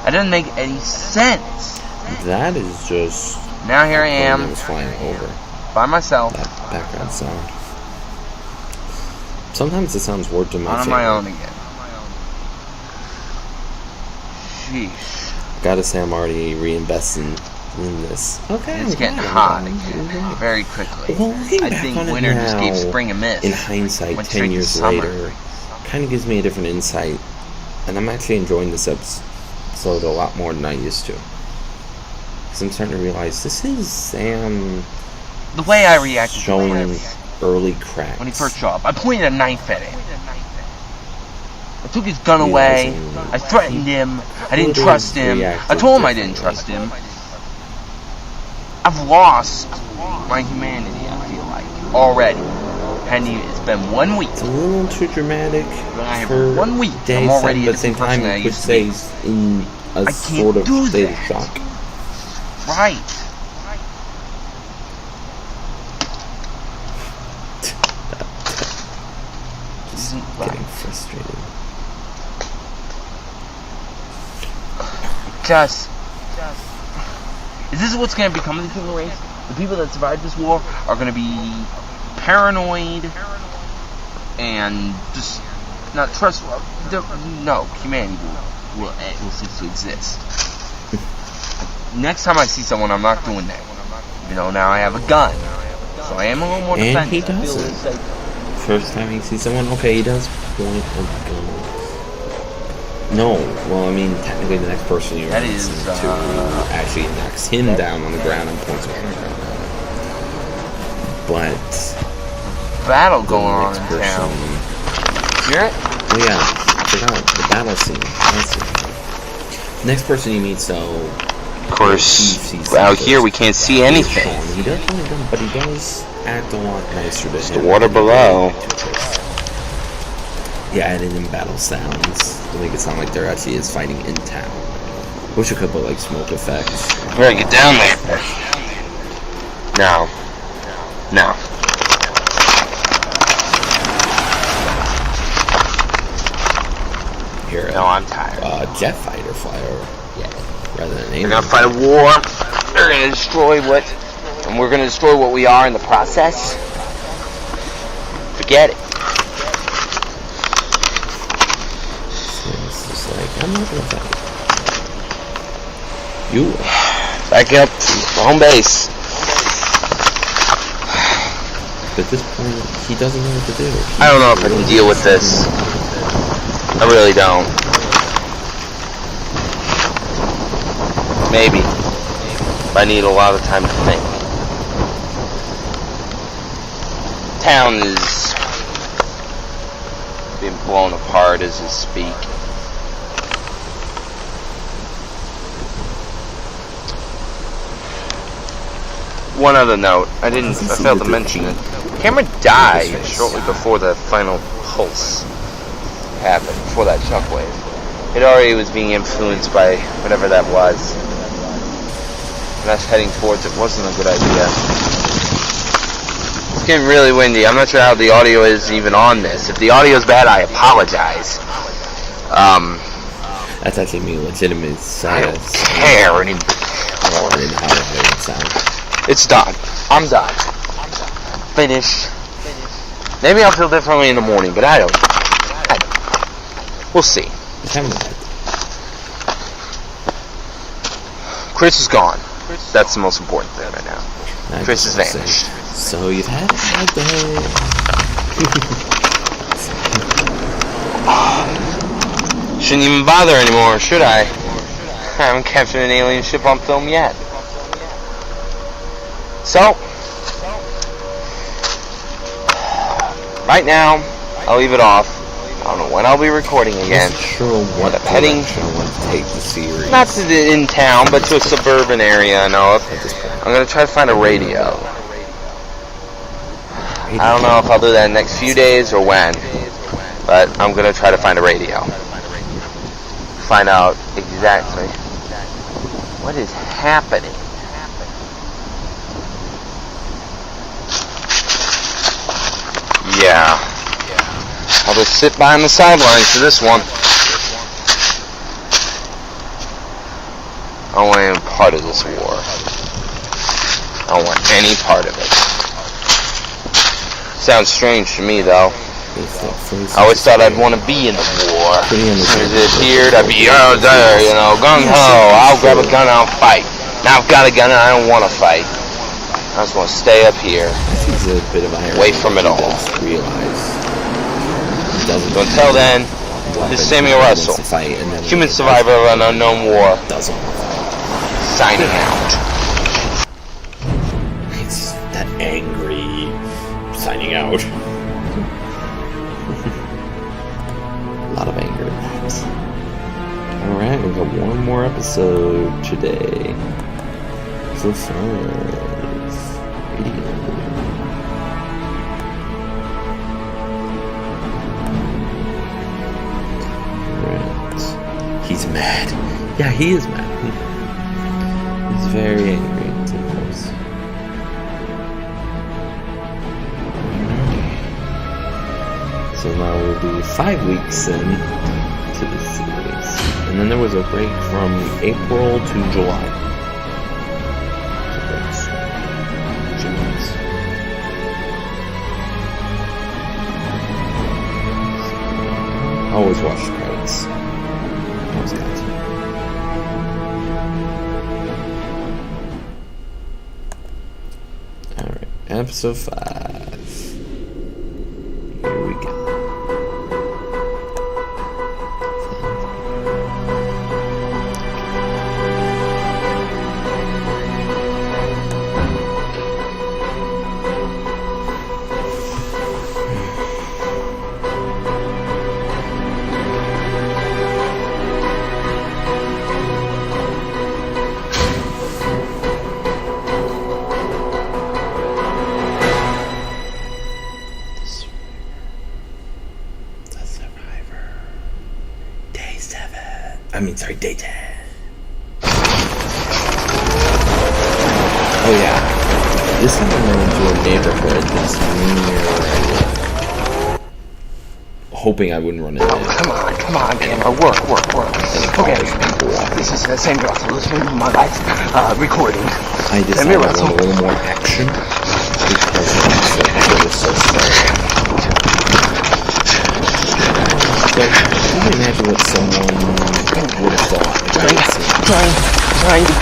That doesn't make any sense. That is just Now here I a plane am, that was flying over. by myself, That background sound. Sometimes it sounds weird to my on favor. my own again. Sheesh. Gotta say, I'm already reinvesting in this. Okay, It's I'm getting glad. hot I'm again, glad. very quickly. Well, looking I back think on it winter just gave now, spring a miss. in hindsight, Went 10 straight to years summer. later, kind of gives me a different insight. And I'm actually enjoying this episode a lot more than I used to. Because I'm starting to realize this is Sam The way I reacted to showing this, early cracks. when he first showed up, I pointed a knife at him. I took his gun away. Realizing I threatened him. I didn't would've trust him. I reacted told him I didn't differently. trust him. I've lost my humanity, I feel like, already. And it's been 1 week. It's a little too dramatic I have for 1 week. Day I'm already 7, but a at the same different person time, than I you could used to say be. he's in a I can't sort of do state that. of shock. Right. Isn't right. Getting frustrated. Just, is this what's going to become of the human race? The people that survived this war are going to be paranoid and just not trustworthy. No, humanity will cease to exist. Next time I see someone, I'm not doing that. You know, now I have a gun, so I am a little more defensive. And he I feel a little doesn't. safer. First time he sees someone, okay, he does point a gun. No, well, I mean, technically the next person you That run is, into actually knocks him down on the ground and points a gun at him. But Battle the going on next in person, town. Hear it? oh yeah, I forgot the battle scene. That's it. Next person he meets, though, Of course, out here we can't see anything. Sean. He does point a gun, but he does act a lot nicer to It's him. the water below. Yeah, adding in battle sounds to make it sound like there actually is fighting in town. Wish I could put like smoke effects. Alright, get down there. Now. Now. Here, No, I'm tired. jet fighter flyer, rather than They're gonna fight a war. They're gonna destroy and we're gonna destroy what we are in the process. Forget it. It's just like I'm not gonna fight. You Back up. Home base. at this point he doesn't know what to do. I don't know if I can deal with this. I really don't. Maybe. But I need a lot of time to think. Town is being blown apart as I speak. One other note, I failed to mention it. Cameron died shortly before the final pulse happened, before that shockwave. It already was being influenced by whatever that was. And us heading towards it wasn't a good idea. It's getting really windy. I'm not sure how the audio is even on this. If the audio is bad, I apologize. That's actually me legitimately I don't sad. care anymore. I didn't know how it would sound. It's done. I'm done. Finished. Maybe I'll feel differently in the morning, but I don't. We'll see. Chris is gone. That's the most important thing right now. Chris has vanished. So you've had a bad day. Shouldn't even bother anymore, should I? I haven't captured an alien ship on film yet. So, right now, I'll leave it off. I don't know when I'll be recording again. I'm not sure what Heading direction I want to take the series. not to the in town, but to a suburban area I know of. I'm gonna try to find a radio. I don't know if I'll do that in the next few days or when, but I'm gonna try to find a radio. Find out exactly what is happening. Yeah. I'll just sit behind the sidelines for this one. I don't want any part of this war. I don't want any part of it. Sounds strange to me, though. I always thought I'd want to be in the war. As soon as it appeared, I'd be out there, you know, gung-ho. I'll grab a gun, I'll fight. Now I've got a gun and I don't want to fight. I just want to stay up here, away from it all. So until then, this is Samuel Russell, human survivor of an unknown war, signing out. It's that angry signing out. A lot of anger in that. Alright, we've got one more episode today. So video. He's mad. Yeah, he is mad. He's very angry, of course. So now we'll be 5 weeks into the series. And then there was a break from April to July. So that's 2 months. I always watch the credits. Alright, episode 5. Here we go. Day 10. Oh yeah. This time I'm going to a neighborhood that's near where I live. Hoping I wouldn't run into it. Come on, camera. Work. Okay. This is the same girl. So listen to my life recording. I decided I want a little more action because it was so slow. So, can you imagine what someone would have thought? Trying to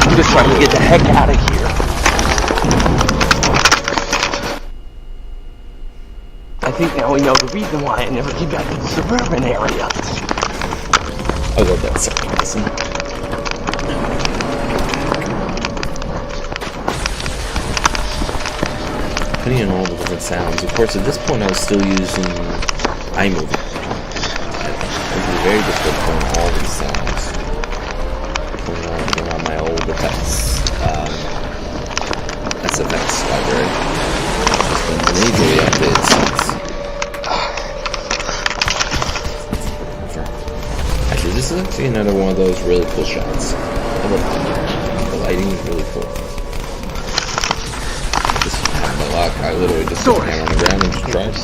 I'm just trying to get the heck out of here. I think now we know the reason why I never came back to the suburban area. I love that sarcasm. Putting in all the different sounds. Of course, at this point I was still using iMovie. It was very difficult putting all these sounds. Putting on my old effects, SFX library. It's been majorly updated since. Actually, this is actually another one of those really cool shots. I love it. The lighting is really cool. Just have my luck. I literally just put my hand on the ground and just drive.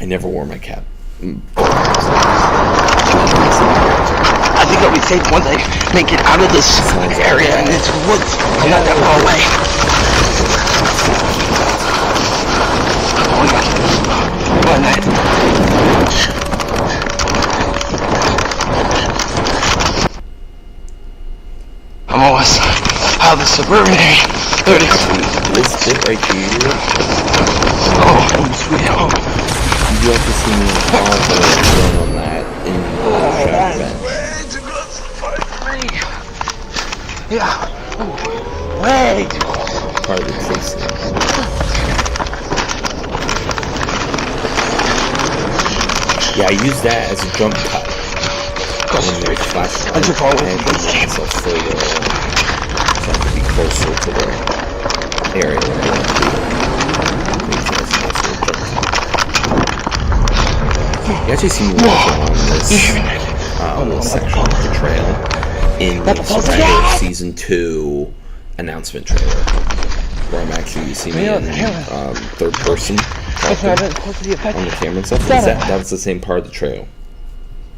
I never wore my cap. I think I'll be safe once I make it out of this area and it's woods. I'm not that far away. Come on, man. I'm almost out of the suburban area. There it is. This bit right here. Oh, sweet home. You have to see me all the on that in the shot bench. Way too close to the fight for me. Yeah. Way too close. part of the chase. Yeah, I use that as a jump cut. When there's flashlight, I have to move myself further, so I have to be closer to the area where I want to be. You actually see me walking on this little section of the trail in the Survivor Season 2 announcement trailer, where I'm actually seeing me in third person on the camera and stuff. That was the same part of the trail.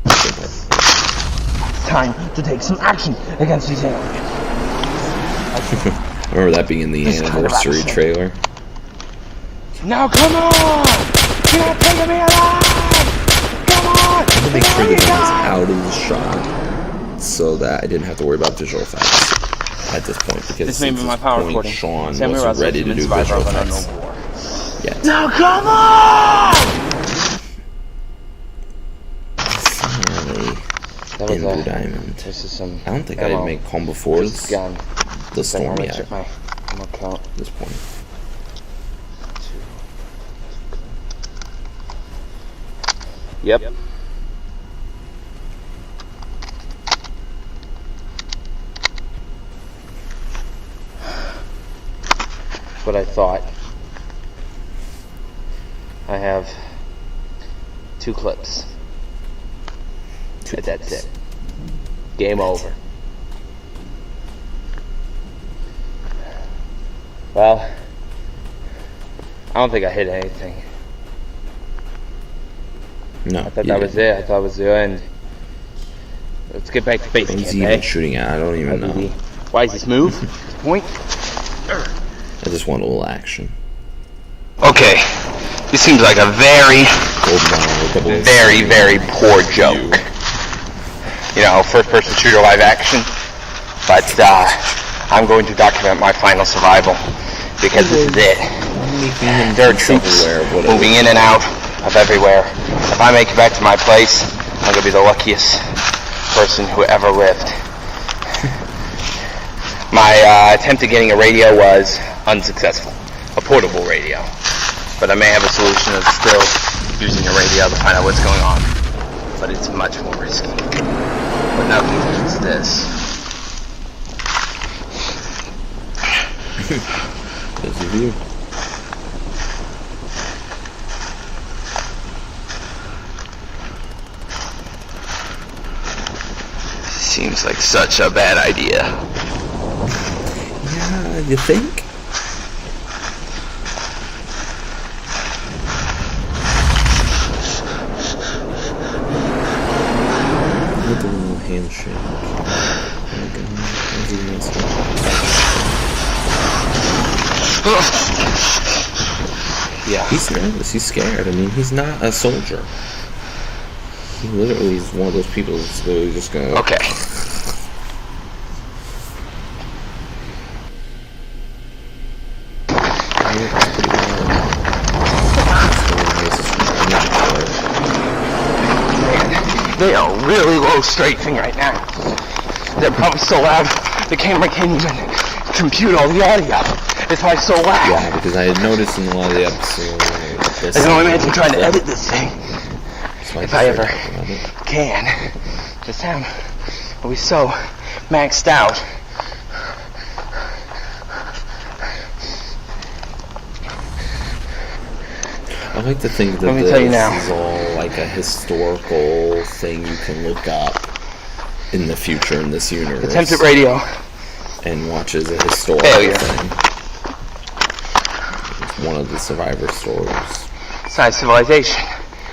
It's time to take some action against these aliens. I remember that being in the anniversary trailer. Now come on! You're not taking me alive! Come on! I had to make sure the gun was out of the shot so that I didn't have to worry about visual effects at this point, because this may be my power recording. Sean wasn't ready to do visual effects yet. Now come on! Finally, in Blue Diamond. This is some. I don't think I did make Calm Before the Storm yet. Check my count. At this point. Yep. That's what I thought. I have 2 clips. That's it. Game over. Well, I don't think I hit anything. No. I thought that was it. I thought it was the end. Let's get back to base camp. What is he even shooting at? I don't even know. Why is this move? Point. I just want a little action. Okay. This seems like a very poor joke. You know, first-person shooter live action. But I'm going to document my final survival, because this is it. There are troops moving in and out of everywhere. If I make it back to my place, I'm going to be the luckiest person who ever lived. My attempt at getting a radio was unsuccessful. A portable radio. But I may have a solution of still using a radio to find out what's going on. But it's much more risky. But nothing beats this. There's a view. Seems like such a bad idea. Yeah, you think? With a little handshake. Yeah. He's nervous, he's scared. I mean, he's not a soldier. He literally is one of those people that's literally just gonna... Okay. They are really low strafing right now. They're probably so loud, the camera can't even compute all the audio. It's why it's so loud. Yeah, because I had noticed in a lot of the episodes... I can only imagine trying to edit this thing. If I ever can. The sound will be so maxed out. I like to think that this is all like a historical thing you can look up in the future in this universe. Attempt at radio. And watch as a historical thing. It's one of the Survivor stories. Science civilization.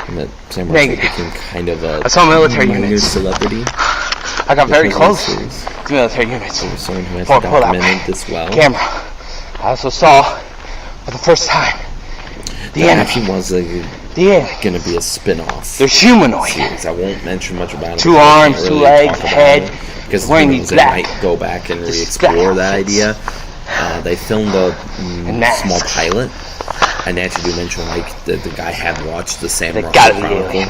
And that Sam Russell became kind of a military minor celebrity. I got very close to military units. There was someone who has documented this well. Camera. I also saw for the first time the enemy. Actually was going to be a spin-off. They're humanoid. Series. I won't mention much about it. 2 arms, 2 legs, head. Because wearing these black. Might go back and re-explore that idea. They filmed a small pilot. And actually do mention like the guy had watched the Sam Russell Chronicle.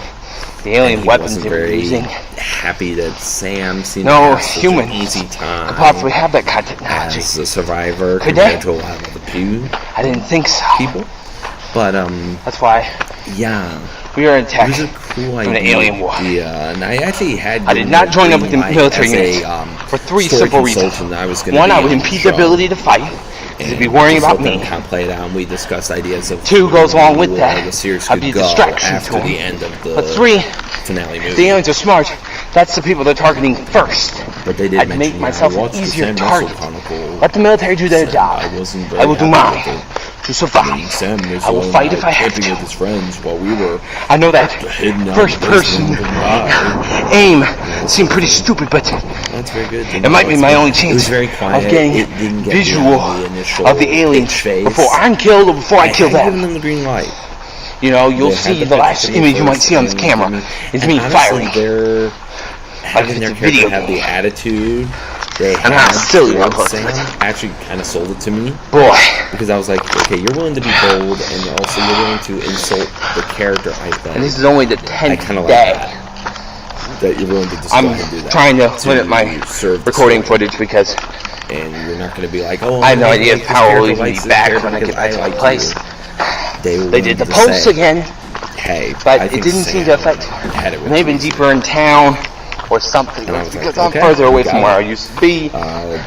The alien weapons they were using. Happy that Sam seemed to have such an easy time could possibly have that kind of technology. As a survivor compared to a lot of other I didn't think so. people. But That's why yeah, we are in tech it was a cool from the idea. alien war. Yeah, and I actually had. I did not join up with the military units for three simple reasons. One, I would impede their ability to fight. They'd be worrying about me. Kind of played out, and we discussed ideas of two goes along with that. The series I'd be a could go distraction after to the them. end of the But three, finale movie. the aliens are smart. That's the people they're targeting first. But they did I'd mention make myself I an watched the easier Sam target. Russell Chronicle. Let the military do their job. I wasn't very I will do happy mine with it. to survive. Sam I will fight if I have camping to. with his friends while we were I know that hidden out first in the basement person of the lie. aim seemed pretty stupid, but That's very good. it might be my only It was chance very quiet. of getting It didn't get visual beyond the initial of the aliens pitch phase. before I'm killed or before I kill had given them. them the green light. You know, you'll They had see the the last pitch for me image you might first, see on this and camera is and me honestly, firing. They're having it's their a character video have the game. attitude they And how had silly that towards looks. Sam actually kind of sold it to me. Boy, Because I was like, okay, you're willing to be bold, and also you're willing to insult the character I've been. and this is only the I 10th kind of like day. that you're willing to just I'm go ahead and do that. trying to limit my serve the recording story. footage because And you're not going to be like, oh, I have no I idea like if power will this even character be likes back this when I character get back to my because place. They They did the to post say, again, hey, but I it think didn't seem to Sam affect. had it It may have been easy. deeper in town or something. And I was Because like, I'm okay, further away you got from it. where I used to be.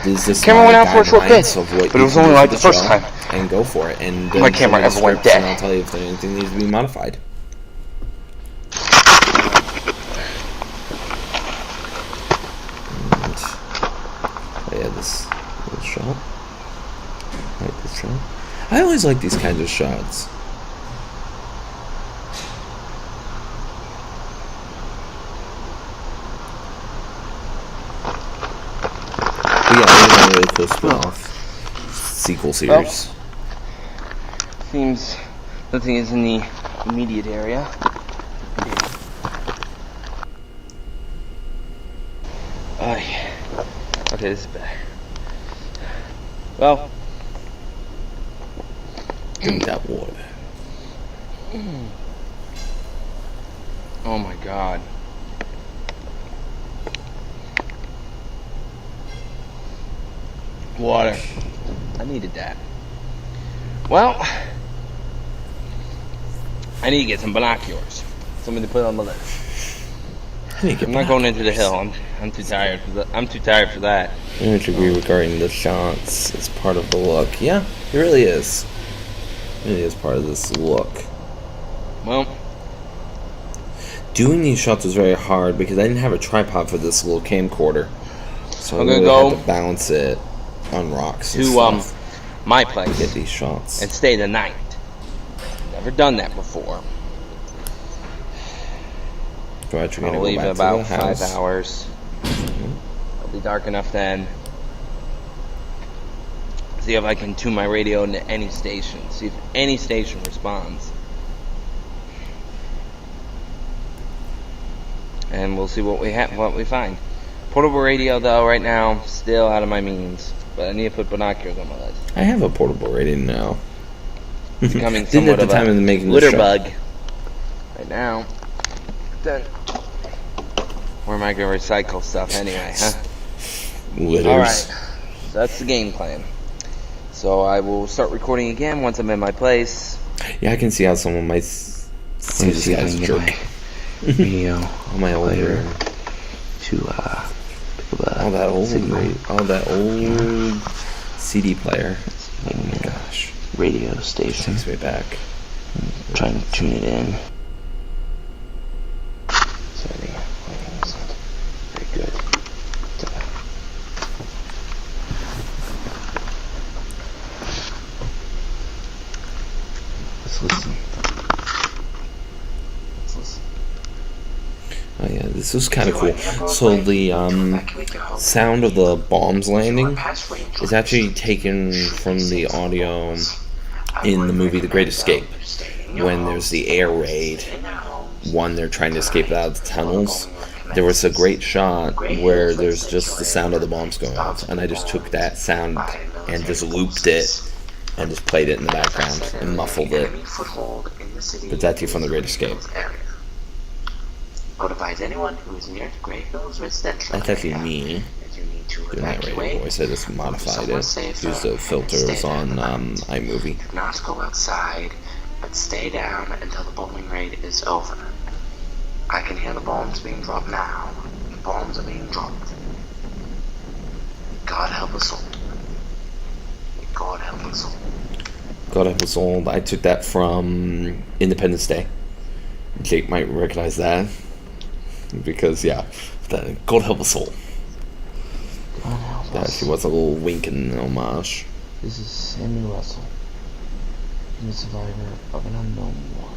This is Camera went my out for a short bit, guidelines of what but it you was can only do like for the first show, time. And go for it. And My then camera show me the ever went scripts, and dead. I'll tell you if anything needs to be modified. And, oh yeah, this little shot. Like this shot. I always like these kinds of shots. But yeah, it was a really cool spin-off sequel series. Seems nothing is in the immediate area. Okay, this is better. Well, Drink that water. oh my god. Water. I needed that. Well, I need to get some binoculars. Something to put on the list. I'm not going into the hill. I'm too tired for that. I'm too tired for that. I don't agree regarding the shots. It's part of the look. Yeah, it really is. It really is part of this look. Well, Doing these shots was very hard because I didn't have a tripod for this little camcorder. So I I'm really gonna go had to balance it on rocks and to stuff my to place get these shots. and stay the night. Never done that before. Right, you're gonna I'll go leave back in about to the 5 house. hours. It'll be dark enough then. See if I can tune my radio into any station. See if any station responds. And we'll see what we find. Portable radio though, right now, still out of my means. But I need to put binoculars on my list. I have a portable radio now. Becoming Didn't at somewhat the of time a of making the litter show. bug. Right now. Then where am I gonna recycle stuff anyway, huh? Litters. Alright. So that's the game plan. So I will start recording again once I'm in my place. Yeah, I can see how someone might see this guy's jerk. Video On my old player room. to pick up Oh, that old, signal. old CD player. Oh my gosh, radio station. takes me back. Trying to tune it in. So the lighting isn't very good. Let's listen. Oh yeah, this was kind of cool. So the sound of the bombs landing is actually taken from the audio in the movie The Great Escape. When there's the air raid, one they're trying to escape out of the tunnels. There was a great shot where there's just the sound of the bombs going off, and I just took that sound and just looped it and just played it in the background and muffled it. But that's actually from The Great Escape. Notifies anyone who is near to Grey Hills Residential. That's actually me. doing that radio voice. I just modified it. Used the filters on iMovie. Do not go outside, but stay down until the bombing raid is over. I can hear the bombs being dropped now. The bombs are being dropped. God help us all. God help us all. God help us all. I took that from Independence Day. Jake might recognize that. Because, yeah, God help us all. God help That us. actually was a little wink and homage. This is Sammy Russell. I'm a survivor of an unknown war.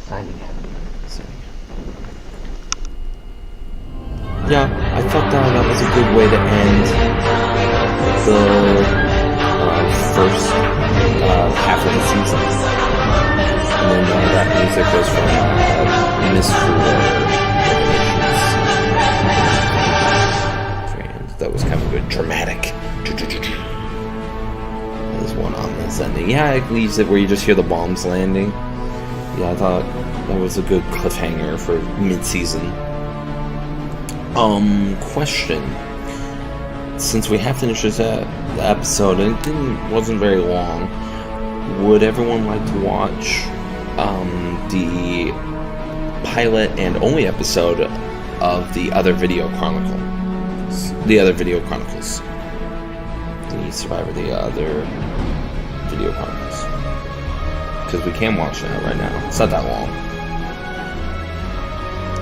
Finding him. Yeah, I thought that was a good way to end the first half of the season. And then that music was from Miss Revelations. That was kind of good, dramatic. There's one on this ending. Yeah, it leaves it where you just hear the bombs landing. Yeah, I thought that was a good cliffhanger for mid-season. Question. Since we have finished this episode, and it wasn't very long, would everyone like to watch the pilot and only episode of the Other Video Chronicles? The Other Video Chronicles. The Survivor, the Other Video Chronicles. Because we can watch that right now. It's not that long.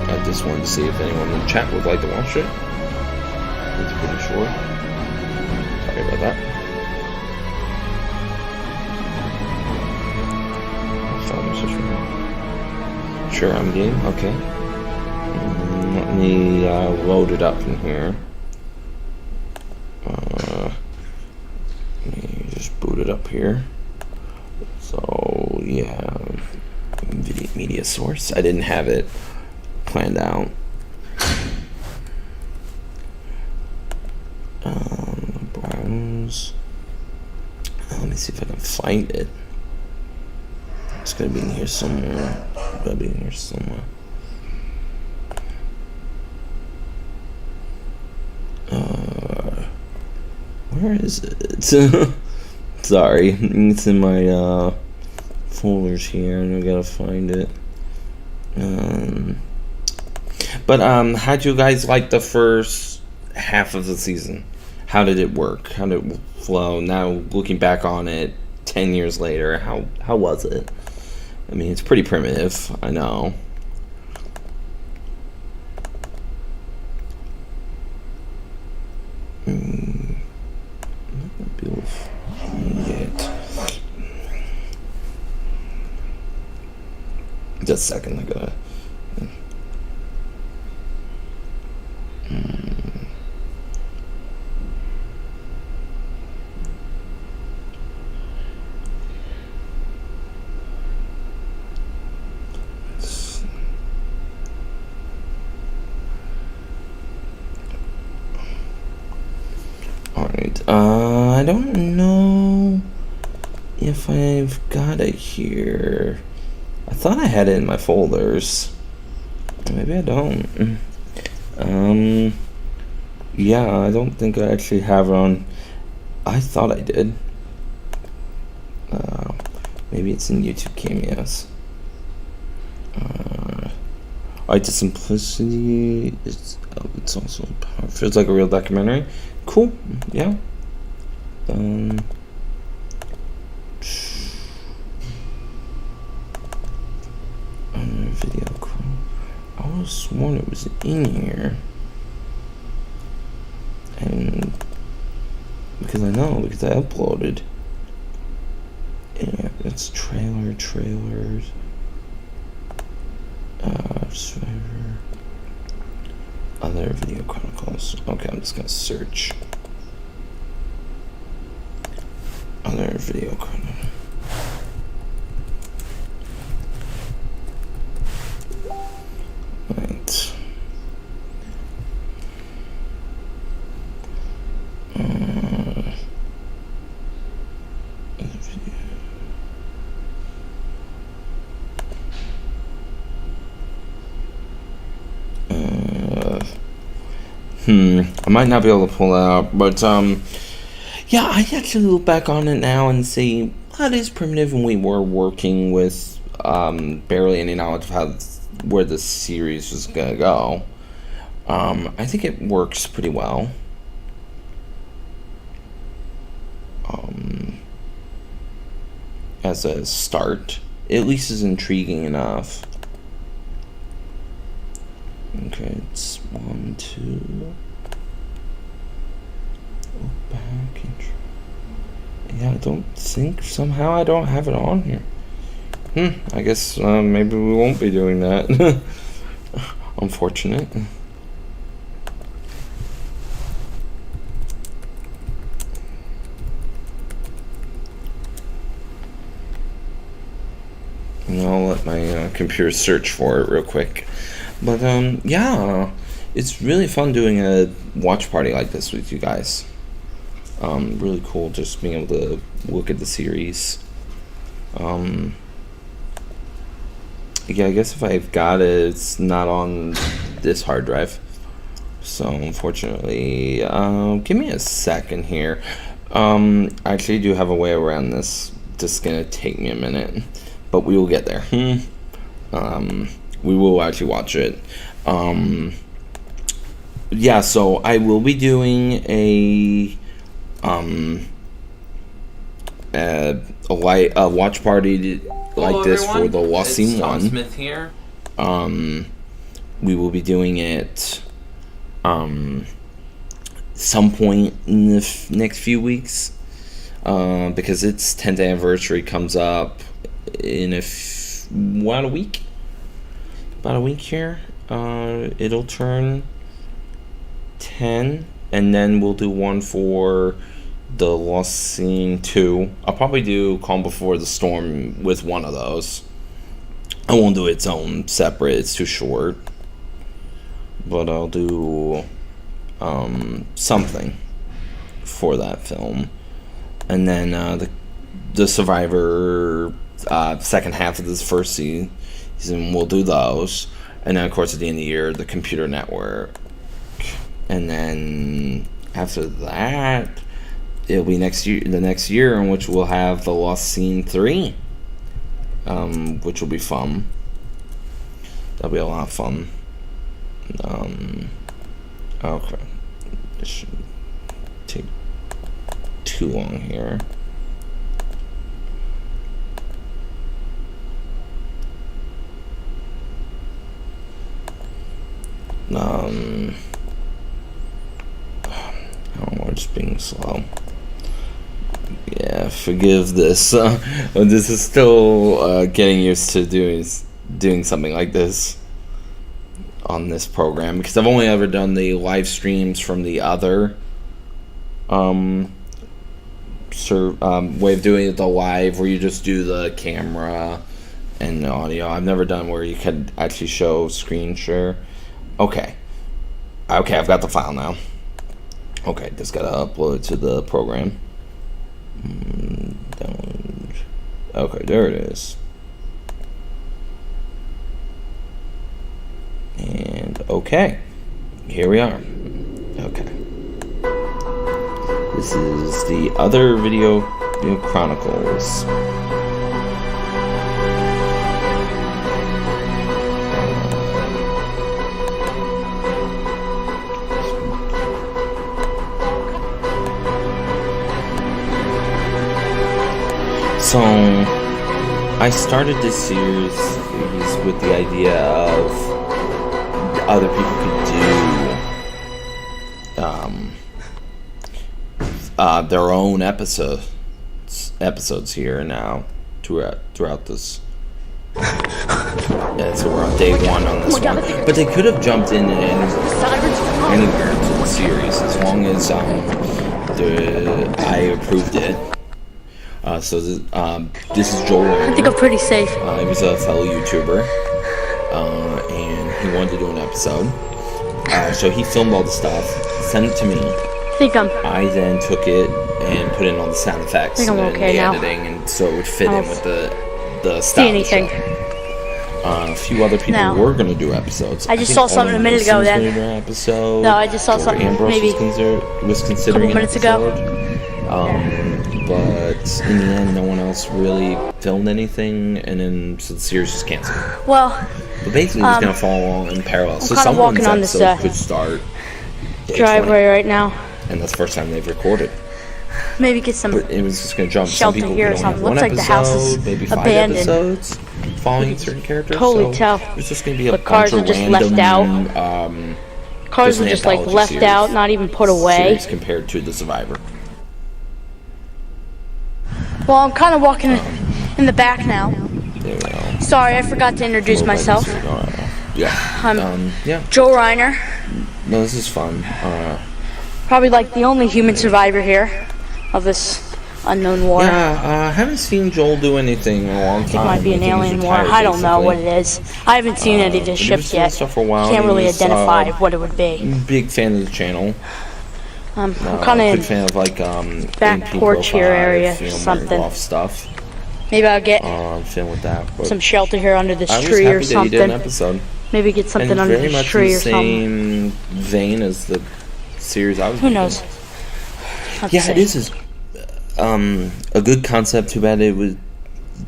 I just wanted to see if anyone in the chat would like to watch it. It's pretty short. Sorry about that. Sure, I'm game. Okay. Let me load it up in here. Let me just boot it up here. So, yeah. Media source. I didn't have it planned out. Browse. Let me see if I can find it. It's gonna be in here somewhere. Gotta be in here somewhere. Where is it? Sorry, it's in my folders here, and I gotta find it. But how'd you guys like the first half of the season? How did it work? How did it flow? Now looking back on it 10 years later, how was it? I mean, it's pretty primitive, I know. I might not be able to find it. Just a second, I gotta. Alright, I don't know if I've got it here. I thought I had it in my folders. Maybe I don't. Yeah, I don't think I actually have it on. I thought I did. Maybe it's in YouTube cameos. Alright, the simplicity. It's also feels like a real documentary. Cool. Yeah. Other Video Chronicles. I would have sworn it was in here. And because I uploaded. Yeah, it's trailers. Survivor. Other Video Chronicles. Okay, I'm just gonna search. Other Video Chronicles. Right. Other video. I might not be able to pull that out, but yeah, I actually look back on it now and see that is primitive, and we were working with barely any knowledge of where the series was gonna go. I think it works pretty well. As a start, at least is intriguing enough. Okay, it's 1, 2. Go back and yeah, I don't think somehow I don't have it on here. I guess maybe we won't be doing that. Unfortunate. And I'll let my computer search for it real quick. But yeah, it's really fun doing a watch party like this with you guys. Really cool just being able to look at the series. Yeah, I guess if I've got it, it's not on this hard drive. So unfortunately, give me a second here. I actually do have a way around this. Just gonna take me a minute, but we will get there. We will actually watch it. Yeah, so I will be doing a watch party like this for the Lost Scene 1. Smith here. We will be doing it some point in the next few weeks, because its 10th anniversary comes up in about a week here. It'll turn 10, and then we'll do one for the Lost Scene 2. I'll probably do Calm Before the Storm with one of those. I won't do its own separate, it's too short. But I'll do something for that film. And then the Survivor second half of this first season, we'll do those. And then, of course, at the end of the year, the Computer Network. And then after that, it'll be the next year in which we'll have the Lost Scene 3, which will be fun. That'll be a lot of fun. Okay, this shouldn't take too long here. We're just being slow. Yeah, forgive this. This is still getting used to doing something like this on this program, because I've only ever done the live streams from the other way of doing it, the live, where you just do the camera and the audio. I've never done where you could actually show screen share. Okay, I've got the file now. Okay, just gotta upload it to the program. Okay, there it is. And okay, here we are. Okay, this is the Other Video Chronicles. So, I started this series with the idea of other people could do their own episodes here now throughout this. Yeah, so we're on day 1 on this one, but they could have jumped in anywhere into the series as long as I approved it. So this is Joel. I think I'm pretty safe. He was a fellow YouTuber, and he wanted to do an episode. So he filmed all the stuff, sent it to me. I then took it and put in all the sound effects and the editing, and so it would fit in with the style of the show. A few other people No. were going to do episodes. I just think saw something a Owen minute ago Wilson's then. gonna do an episode. No, I just saw Or something Ambrose maybe was considering an minutes ago. episode. But in the end, no one else really filmed anything, and then so the series was canceled. Well, But basically, it was going to follow in parallel. So kinda someone's walking on this, episode could start day 20, driveway right now. and that's the first time they've recorded. Maybe get some. But it was just going to jump. Shelter Some people here or could only have something. one Looks like the house is episode, maybe 5 abandoned. episodes following certain characters. Totally so tell. It's just going to be a The cars bunch are of just random, left out. Cars were an just like anthology left series. out, not even put away. Series compared to The Survivor. Well, I'm kind of walking in the back now. There we go. Sorry, I forgot to introduce myself. Yeah. I'm yeah. Joe Reiner, No, this is fun. probably like the only human survivor here of this unknown war. Yeah, I haven't seen Joel do anything in a long time. It might be an I think he's alien war. retired, I don't know what basically. it is. I haven't seen any of the But he was ships doing yet. stuff for a while. Can't He really was, identify what it would be. Big fan of the channel. I'm kind Big of fan of like back MP porch here profile, area, you know, something. Off stuff. maybe I'll get Film with that. But some shelter here under this I was tree happy or that he did an something. episode. Maybe get something And under very this much tree in or the something. same vein as the series I was Who making. knows? Let's Yeah, see. it is a good concept. Too bad it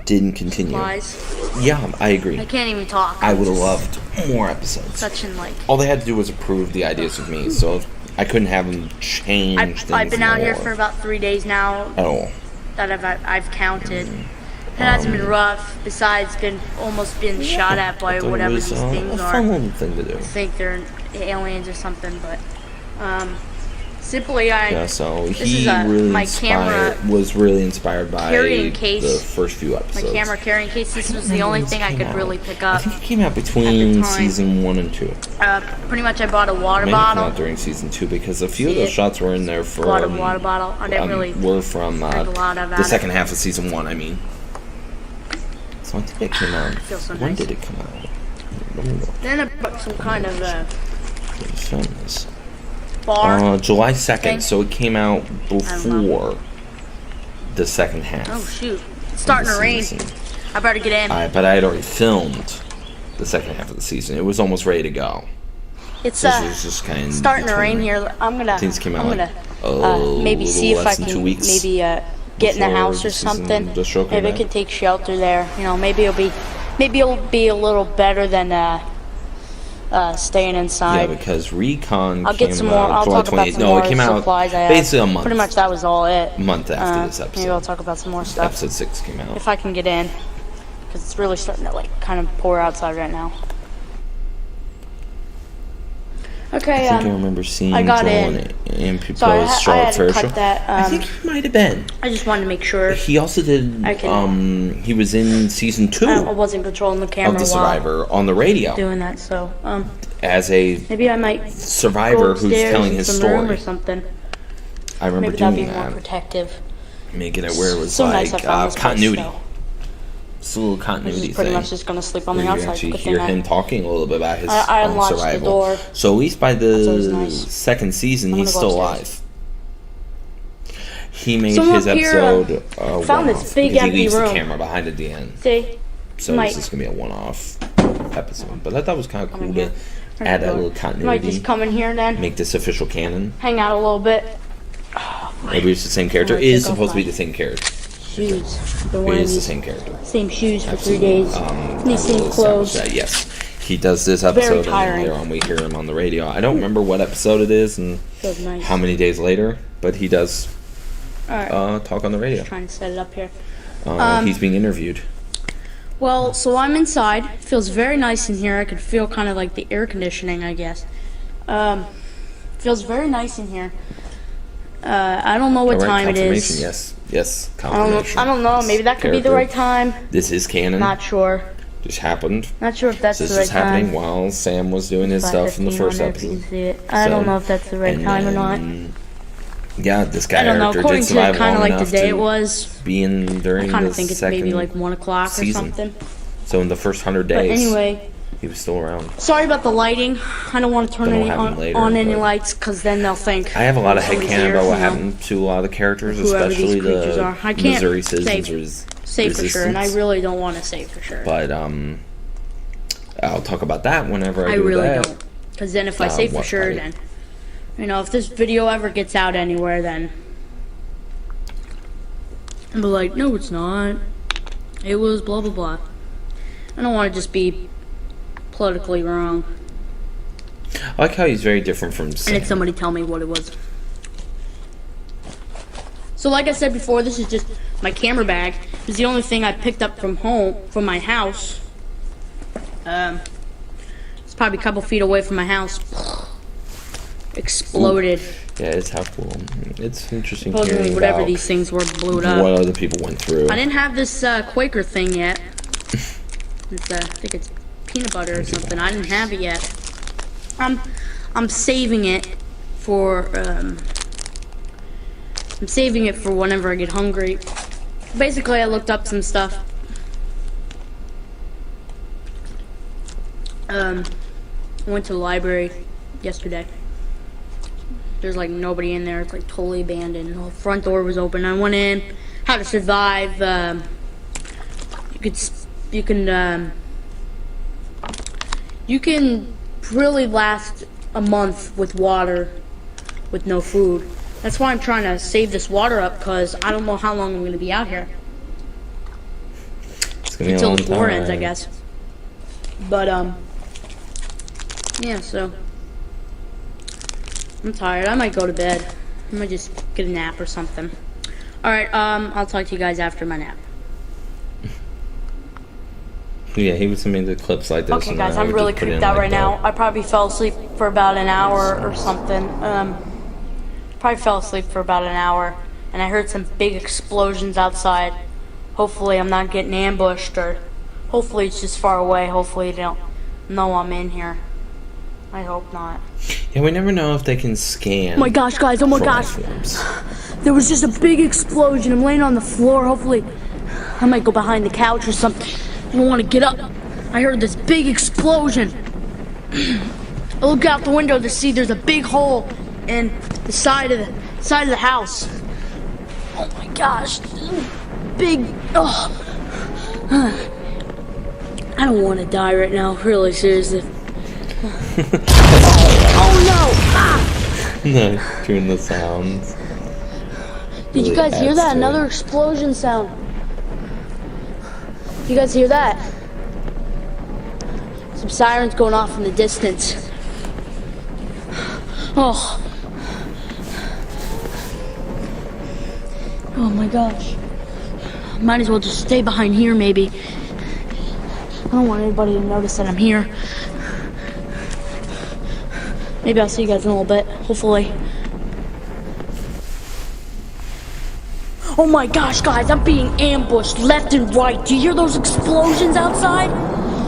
didn't continue. Lies. Yeah, I agree. I can't even talk. I I'm would have just loved more episodes. Such an like. All they had to do was approve the ideas with me, so I couldn't have them change things I've been out here more for about 3 days now at all. that I've counted. It hasn't been rough. Besides, almost been shot at by I thought whatever it was these a things fun are. little thing to do. I think they're aliens or something, but simply Yeah, so this he is really my camera was really inspired by carrying case. the first few My episodes. camera carrying case. This was the only thing I could really pick I up. think it came out between time. season 1 and 2. Pretty much, I bought a water Maybe it came bottle. out during season 2 because a few of See those it? shots were in there for Bought a water bottle. I didn't really were from drink a lot of the that. second half of season 1. I mean, so I think it came out. Feels so When nice. did it come out? I don't know. Then I bought some kind of Let's film this. bar. July 2nd, thing. so it came out don't know. before the second half. Oh shoot! It's starting to rain. season. I better get in. But I had already filmed the second half of the season. It was almost ready to go. It's This was just kind of starting to rain here. I'm gonna. Things came out I'm like, gonna maybe a see little if I less than can 2 weeks maybe get in the before house the or season something. just broke Maybe I out. could take shelter there. You know, maybe it'll be a little better than staying Yeah, inside. because Recon I'll came get some more. out I'll July talk about 28th. some No, more it came out supplies I have. basically a month. Pretty much that was all it. month after this Maybe I'll episode. talk about some more stuff Episode 6 came out. if I can get in, because it's really starting to like kind of pour outside right now. Okay. I think I remember seeing I got Joel in. and people So I had Charlotte to Fair cut show. that. I think he might have been. I just wanted to make sure He also did. I can- He was in season 2 I wasn't controlling the camera of The while Survivor on the radio doing that. So as a maybe I might go survivor who's upstairs telling in his some room or story. something. I remember Maybe that'd be doing more that, protective. making it where it was So like nice I found this place, continuity. though. It's a little This continuity is pretty thing. much just gonna sleep on the Where you outside. actually Good hear thing him talking a little bit about his I own unlatched the survival. door. So at least by the always nice. second season, I'm he's gonna go still upstairs. alive. He made Someone his up here, episode found this one-off big because he empty leaves the room. camera behind at the end. See, So might- this is gonna be a one-off episode. But I thought that was kind of cool in to here. add that little might continuity, just come in here then, make this official canon. hang out a little bit. Maybe it's the same character. I'm It gonna is take off supposed to be my the same character. Shoes. Been It wearing is the these same character. same shoes for 3 days. These I will same clothes. establish that, yes. He does this episode, and then tiring. later on we hear him on the radio. I don't remember what episode it is and Feels nice. how many days later, but he does Alright, talk on the radio. trying to set it up here. He's being interviewed. Well, so I'm inside. It feels very nice in here. I could feel kind of like the air conditioning, I guess. Feels very nice in here. I don't know what All right, time it confirmation, is. yes. Yes, I don't know. confirmation. I don't know. Maybe that could be the Character. right time. This is canon. Not sure. Just happened. Not sure if that's This the right is happening time. while Sam was doing his stuff in the 5:15, first wonder if you episode. can see it. I don't So, know if that's the right and time or not. then, Yeah, this guy I don't know. character According did to survive kind of long like the enough day it to was, be in during I kind the of think it's second maybe like 1 o'clock or season. something. So in the first 100 But days, anyway, he was still around. sorry about the lighting. I don't want to turn Don't know any what happened later, on any but- lights because then they'll think. I have a lot of somebody's headcanon here, about what you know. happened to a lot of the characters, Whoever these especially creatures the are. I can't Missouri citizens say for sure, and I resistance. really don't want to say for sure. But I'll talk about that whenever I do really that. don't. Because then if I say for sure, then, you know, if this video ever gets out anywhere, then I'll be like, no, it's not. It was blah, blah, blah. I don't want to just be politically wrong. I like how he's very different from Sam. And if somebody tell me what it was. So like I said before, this is just my camera bag. It's the only thing I picked up from my house. It's probably a couple feet away from my house. Exploded. Yeah, it's how cool. It's interesting Supposedly hearing whatever about these things were blew up. what other people went through. I didn't have this Quaker thing yet. It's I think it's peanut butter or something. I didn't have it yet. I'm saving it for whenever I get hungry. Basically, I looked up some stuff. I went to the library yesterday. There's like nobody in there. It's like totally abandoned. The front door was open. I went in. How to survive. You can really last a month with water, with no food. That's why I'm trying to save this water up, because I don't know how long I'm going to be out here. It's gonna be Until a the long war time. ends, I guess. But, yeah, so I'm tired. I might go to bed. I might just get a nap or something. Alright, I'll talk to you guys after my nap. Yeah, he would send me the clips like this. Okay, and guys, I I'm would really just put creeped in out like right that. now. I probably fell asleep for about an hour or something. Probably fell asleep for about an hour, and I heard some big explosions outside. Hopefully I'm not getting ambushed, or hopefully it's just far away. Hopefully they don't know I'm in here. I hope not. Yeah, we never know if they can scan. Oh my gosh, guys, oh my for gosh. life forms. There was just a big explosion. I'm laying on the floor. Hopefully I might go behind the couch or something. I don't want to get up. I heard this big explosion. I look out the window to see there's a big hole in the side of the house. Oh my gosh. Big. Oh. I don't want to die right now. Really, seriously. Oh no! Ah! No, doing the sounds. Did you Really guys hear adds that? to Another it. explosion sound. You guys hear that? Some sirens going off in the distance. Oh. Oh my gosh. Might as well just stay behind here, maybe. I don't want anybody to notice that I'm here. Maybe I'll see you guys in a little bit, hopefully. Oh my gosh, guys, I'm being ambushed left and right. Do you hear those explosions outside?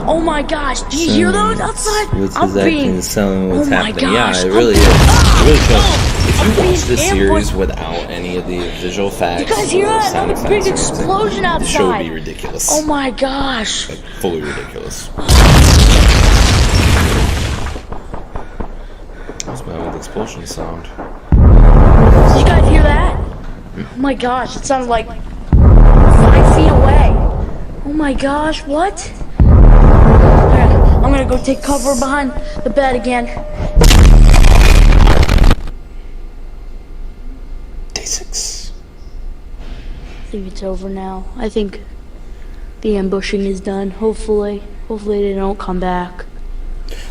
Oh my gosh, do you hear those outside? What's I'm his acting being... is telling what's Oh my happening. gosh, Yeah, it I'm really is. being- It really shows. If I'm you watch being this series ambushed. without any of the visual effects, You guys hear or that? sound Another effects big or anything, explosion the show would outside. be ridiculous. Oh my gosh. Like, fully ridiculous. What's my old explosion sound? Did you guys hear that? Oh my gosh, it sounded like 5 feet away. Oh my gosh, what? Alright, I'm gonna go take cover behind the bed again. Day 6. I think it's over now. I think the ambushing is done. Hopefully they don't come back.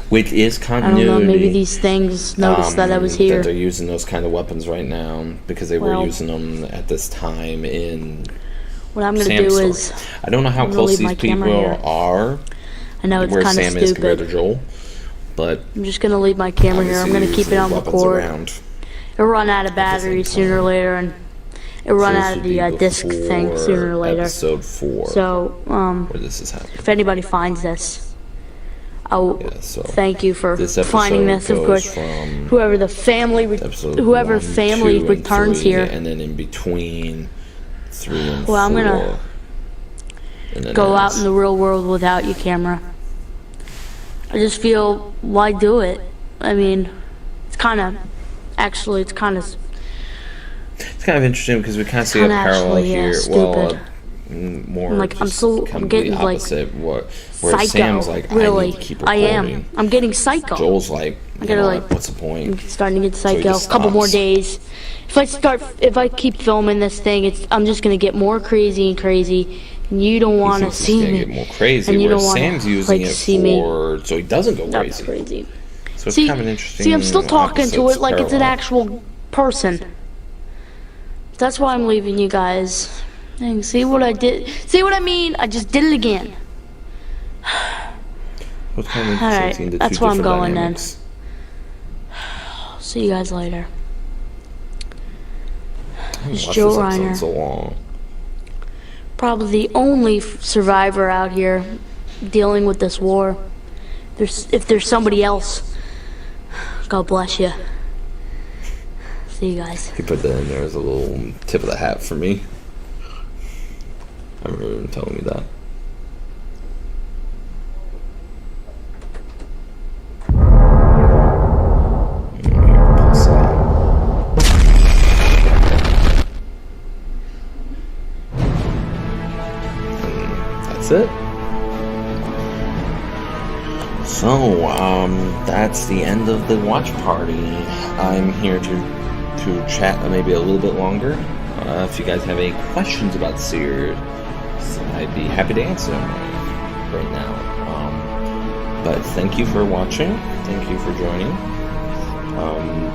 Which is I continuity. don't know, maybe these things noticed that I was That here. they're using those kind of weapons right now because they were Well, using them at this time in What I'm gonna Sam's do story. is, I don't know how I'm gonna close leave these my camera people here. are, I know it's where kind of Sam is compared to stupid. Joel, but I'm just gonna leave my camera here. I'm gonna obviously keep it on there's record. weapons around. It'll run out of battery sooner or later, and it'll run out of the disc thing sooner or later. Episode 4, So, where this is happening. if anybody finds this, I'll Yeah, so thank you for this episode finding this. Of goes course, from whoever the family, episode whoever 1, family 2, and returns 3, here. and then in between 3 and 4. Well, I'm gonna and then Go out ends. in the real world without you, camera. I just feel, why do it? I mean, it's kind of It's kind of interesting because we kind of see a kinda parallel actually, yeah, here. stupid. more I'm getting like opposite. Where psycho. Sam's like, really, I need to keep I recording. am. I'm getting psycho. Joel's like, I gotta like. what's the point? I'm starting to get So he psycho. just Couple more stops. days. If I keep filming this thing, I'm just gonna get more crazy and crazy. And you don't want to He thinks see it's gonna me. get more crazy. And you Where don't wanna, Sam's using like, it see me. for so he doesn't go That's crazy. crazy. So it's See, kind of an interesting. see, I'm still talking to it opposites like it's an parallel. actual person. That's why I'm leaving you guys. Dang, see what I did? See what I mean? I just did it again. What's kind of All right, interesting, the that's two where I'm different going dynamics. See you guys later. It's Watch Joe this episode Reiner. so long. Probably the only survivor out here dealing with this war. If there's somebody else, God bless you. See you guys. He put that in there as a little tip of the hat for me. I remember him telling me that. That's it. So, that's the end of the watch party. I'm here to chat maybe a little bit longer. If you guys have any questions about the series, I'd be happy to answer them right now. But thank you for watching. Thank you for joining.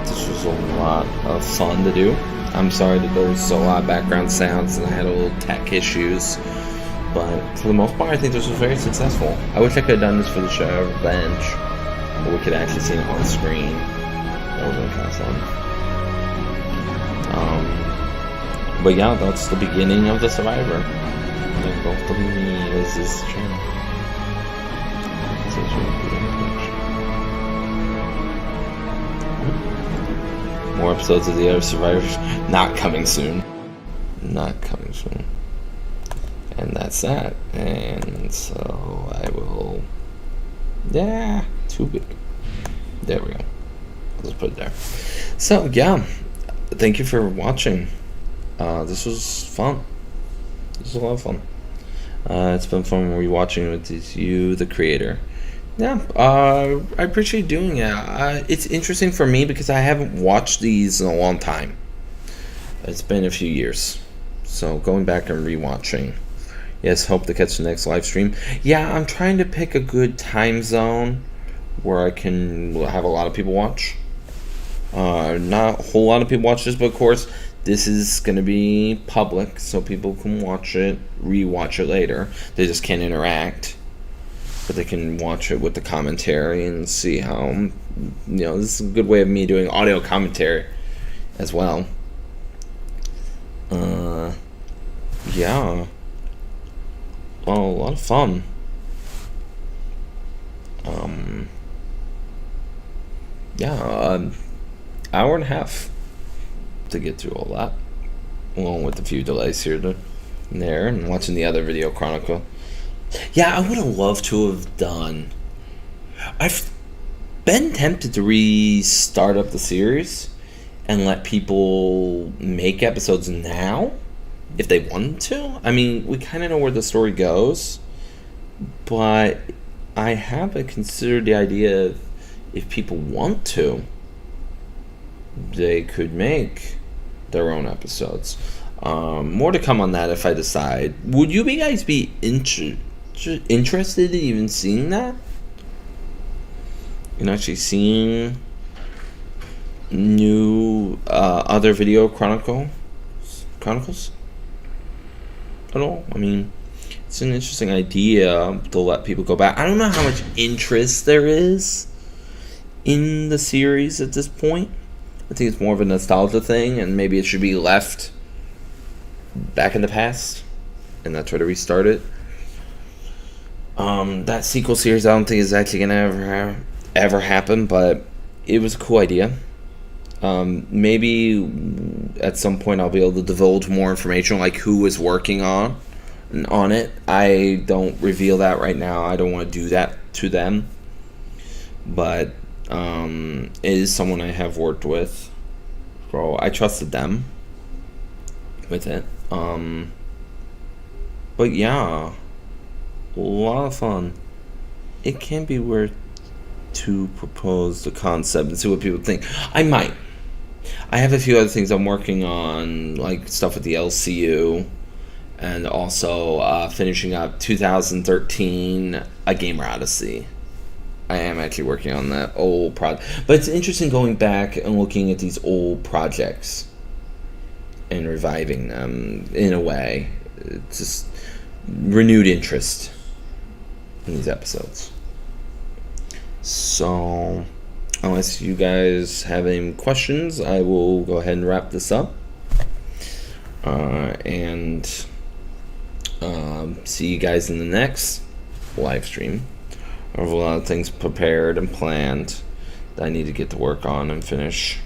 This was a lot of fun to do. I'm sorry that there was a lot of background sounds and I had a little tech issues. But for the most part, I think this was very successful. I wish I could have done this for the show Revenge, where we could actually see it on screen. That would have been kind of fun. But yeah, that's the beginning of The Survivor. Like both of me is this channel. More episodes of the Other Survivors not coming soon. Not coming soon. And that's that. And so I will. Yeah, too big. There we go. I'll just put it there. So yeah, thank you for watching. This was fun. This was a lot of fun. It's been fun rewatching with you, the creator. Yeah, I appreciate doing it. It's interesting for me because I haven't watched these in a long time. It's been a few years. So going back and rewatching. Yes, hope to catch the next live stream. Yeah, I'm trying to pick a good time zone where I can have a lot of people watch. Not a whole lot of people watch this, but of course, this is going to be public, so people can watch it, rewatch it later. They just can't interact, but they can watch it with the commentary and see how, this is a good way of me doing audio commentary as well. Yeah. Well, a lot of fun. Hour and a half to get through all that, along with a few delays here and there, and watching the Other Video Chronicle. Yeah, I would have loved to have done. I've been tempted to restart up the series and let people make episodes now if they wanted to. I mean, we kind of know where the story goes, but I haven't considered the idea of if people want to, they could make their own episodes. More to come on that if I decide. Would you guys be interested in even seeing that? And actually seeing new Other Video Chronicles at all? I mean, it's an interesting idea to let people go back. I don't know how much interest there is in the series at this point. I think it's more of a nostalgia thing, and maybe it should be left back in the past and not try to restart it. That sequel series I don't think is actually gonna ever happen, but it was a cool idea. Maybe at some point I'll be able to divulge more information, like who is working on it. I don't reveal that right now. I don't want to do that to them, but it is someone I have worked with, so I trusted them with it. But yeah, a lot of fun. It can be worth to propose the concept and see what people think. I might. I have a few other things I'm working on, like stuff with the LCU, and also finishing up 2013 A Gamer Odyssey. I am actually working on that old project. But it's interesting going back and looking at these old projects and reviving them in a way. It's just renewed interest in these episodes. So, unless you guys have any questions, I will go ahead and wrap this up. And see you guys in the next live stream. I have a lot of things prepared and planned that I need to get to work on and finish.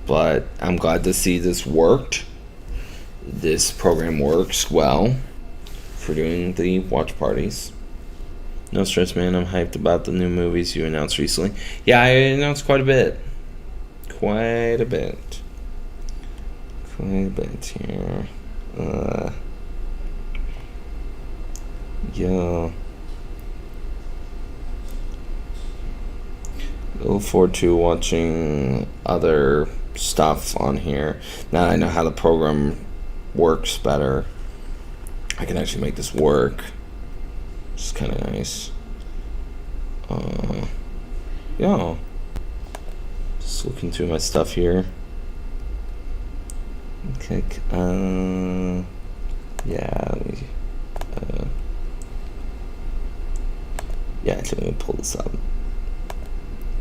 But I'm glad to see this worked. This program works well for doing the watch parties. No stress, man. I'm hyped about the new movies you announced recently. Yeah, I announced quite a bit. Quite a bit here. Yeah. Look forward to watching other stuff on here. Now that I know how the program works better, I can actually make this work. Which is kind of nice. Yeah. Just looking through my stuff here. Okay. Yeah. Yeah, actually, let me pull this up.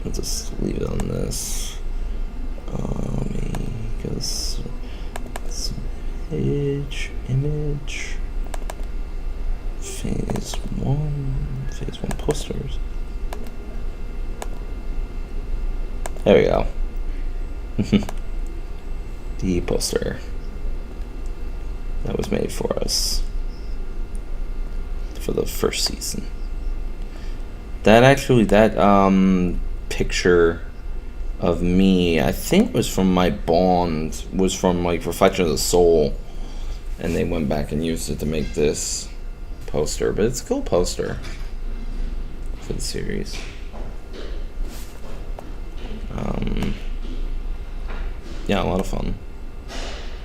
I'll just leave it on this. Because image, phase one posters. There we go. The poster that was made for us for the first season. That picture of me, I think was from my Bond, was from like Reflection of the Soul, and they went back and used it to make this poster. But it's a cool poster for the series. Yeah, a lot of fun.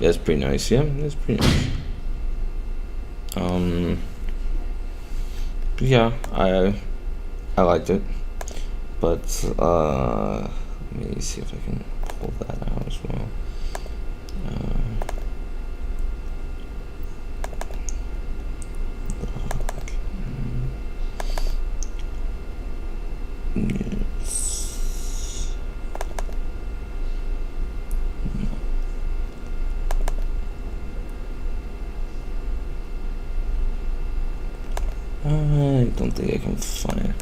Yeah, it's pretty nice. Yeah, it's pretty nice. Yeah, I liked it. But let me see if I can pull that out as well. Yes. I don't think I can find it.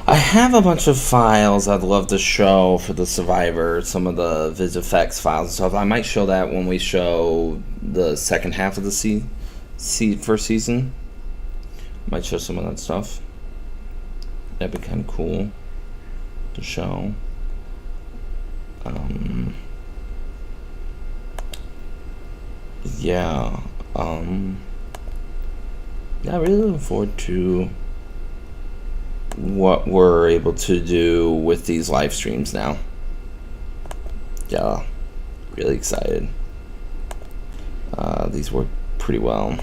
I have a bunch of files I'd love to show for the Survivor, some of the VisFX files and stuff. I might show that when we show the second half of the first season. Might show some of that stuff. That'd be kind of cool to show. Yeah. Yeah, I'm really looking forward to what we're able to do with these live streams now. Yeah, really excited. These work pretty well.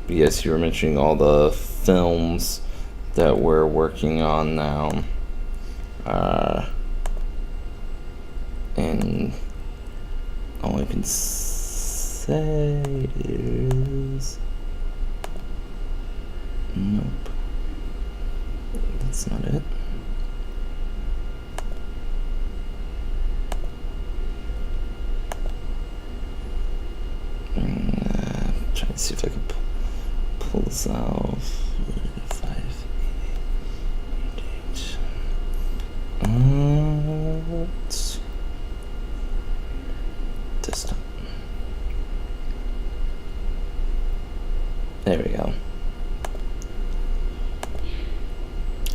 But yes, you were mentioning all the films that we're working on now. And all I can say is nope. That's not it. Trying to see if I can pull this out. 5, 8. Distant. There we go.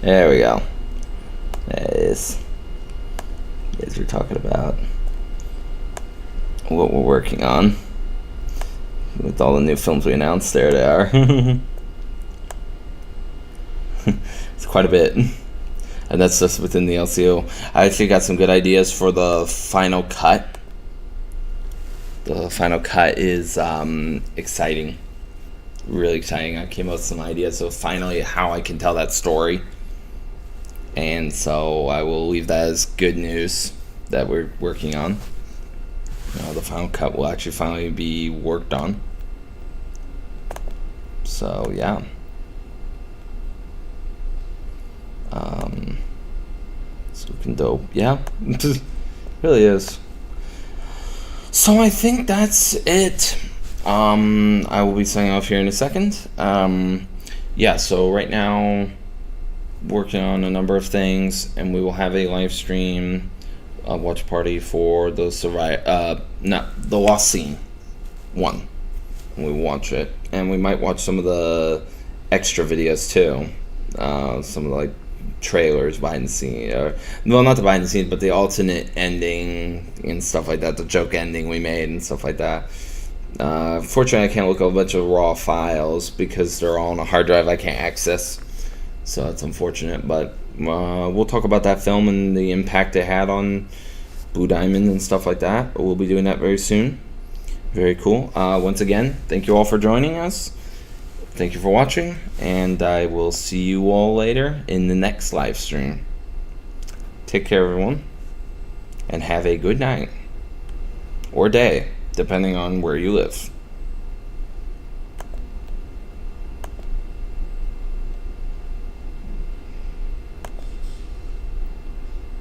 There we go. That is. As we're talking about what we're working on. With all the new films we announced, there they are. It's quite a bit. And that's just within the LCO. I actually got some good ideas for the final cut. The final cut is exciting. Really exciting. I came up with some ideas of finally how I can tell that story. And so I will leave that as good news that we're working on. The final cut will actually finally be worked on. So yeah. It's looking dope. Yeah. Really is. So I think that's it. I will be signing off here in a second. Yeah, so right now working on a number of things, and we will have a live stream, a watch party for the the Lost Scene 1. We will watch it, and we might watch some of the extra videos too. Some of the trailers, behind the scenes, well, not the behind the scenes, but the alternate ending and stuff like that, the joke ending we made and stuff like that. Fortunately, I can't look at a bunch of raw files because they're all on a hard drive I can't access, so that's unfortunate. But we'll talk about that film and the impact it had on Blue Diamond and stuff like that. We'll be doing that very soon. Very cool. Once again, thank you all for joining us. Thank you for watching, and I will see you all later in the next live stream. Take care, everyone, and have a good night or day, depending on where you live.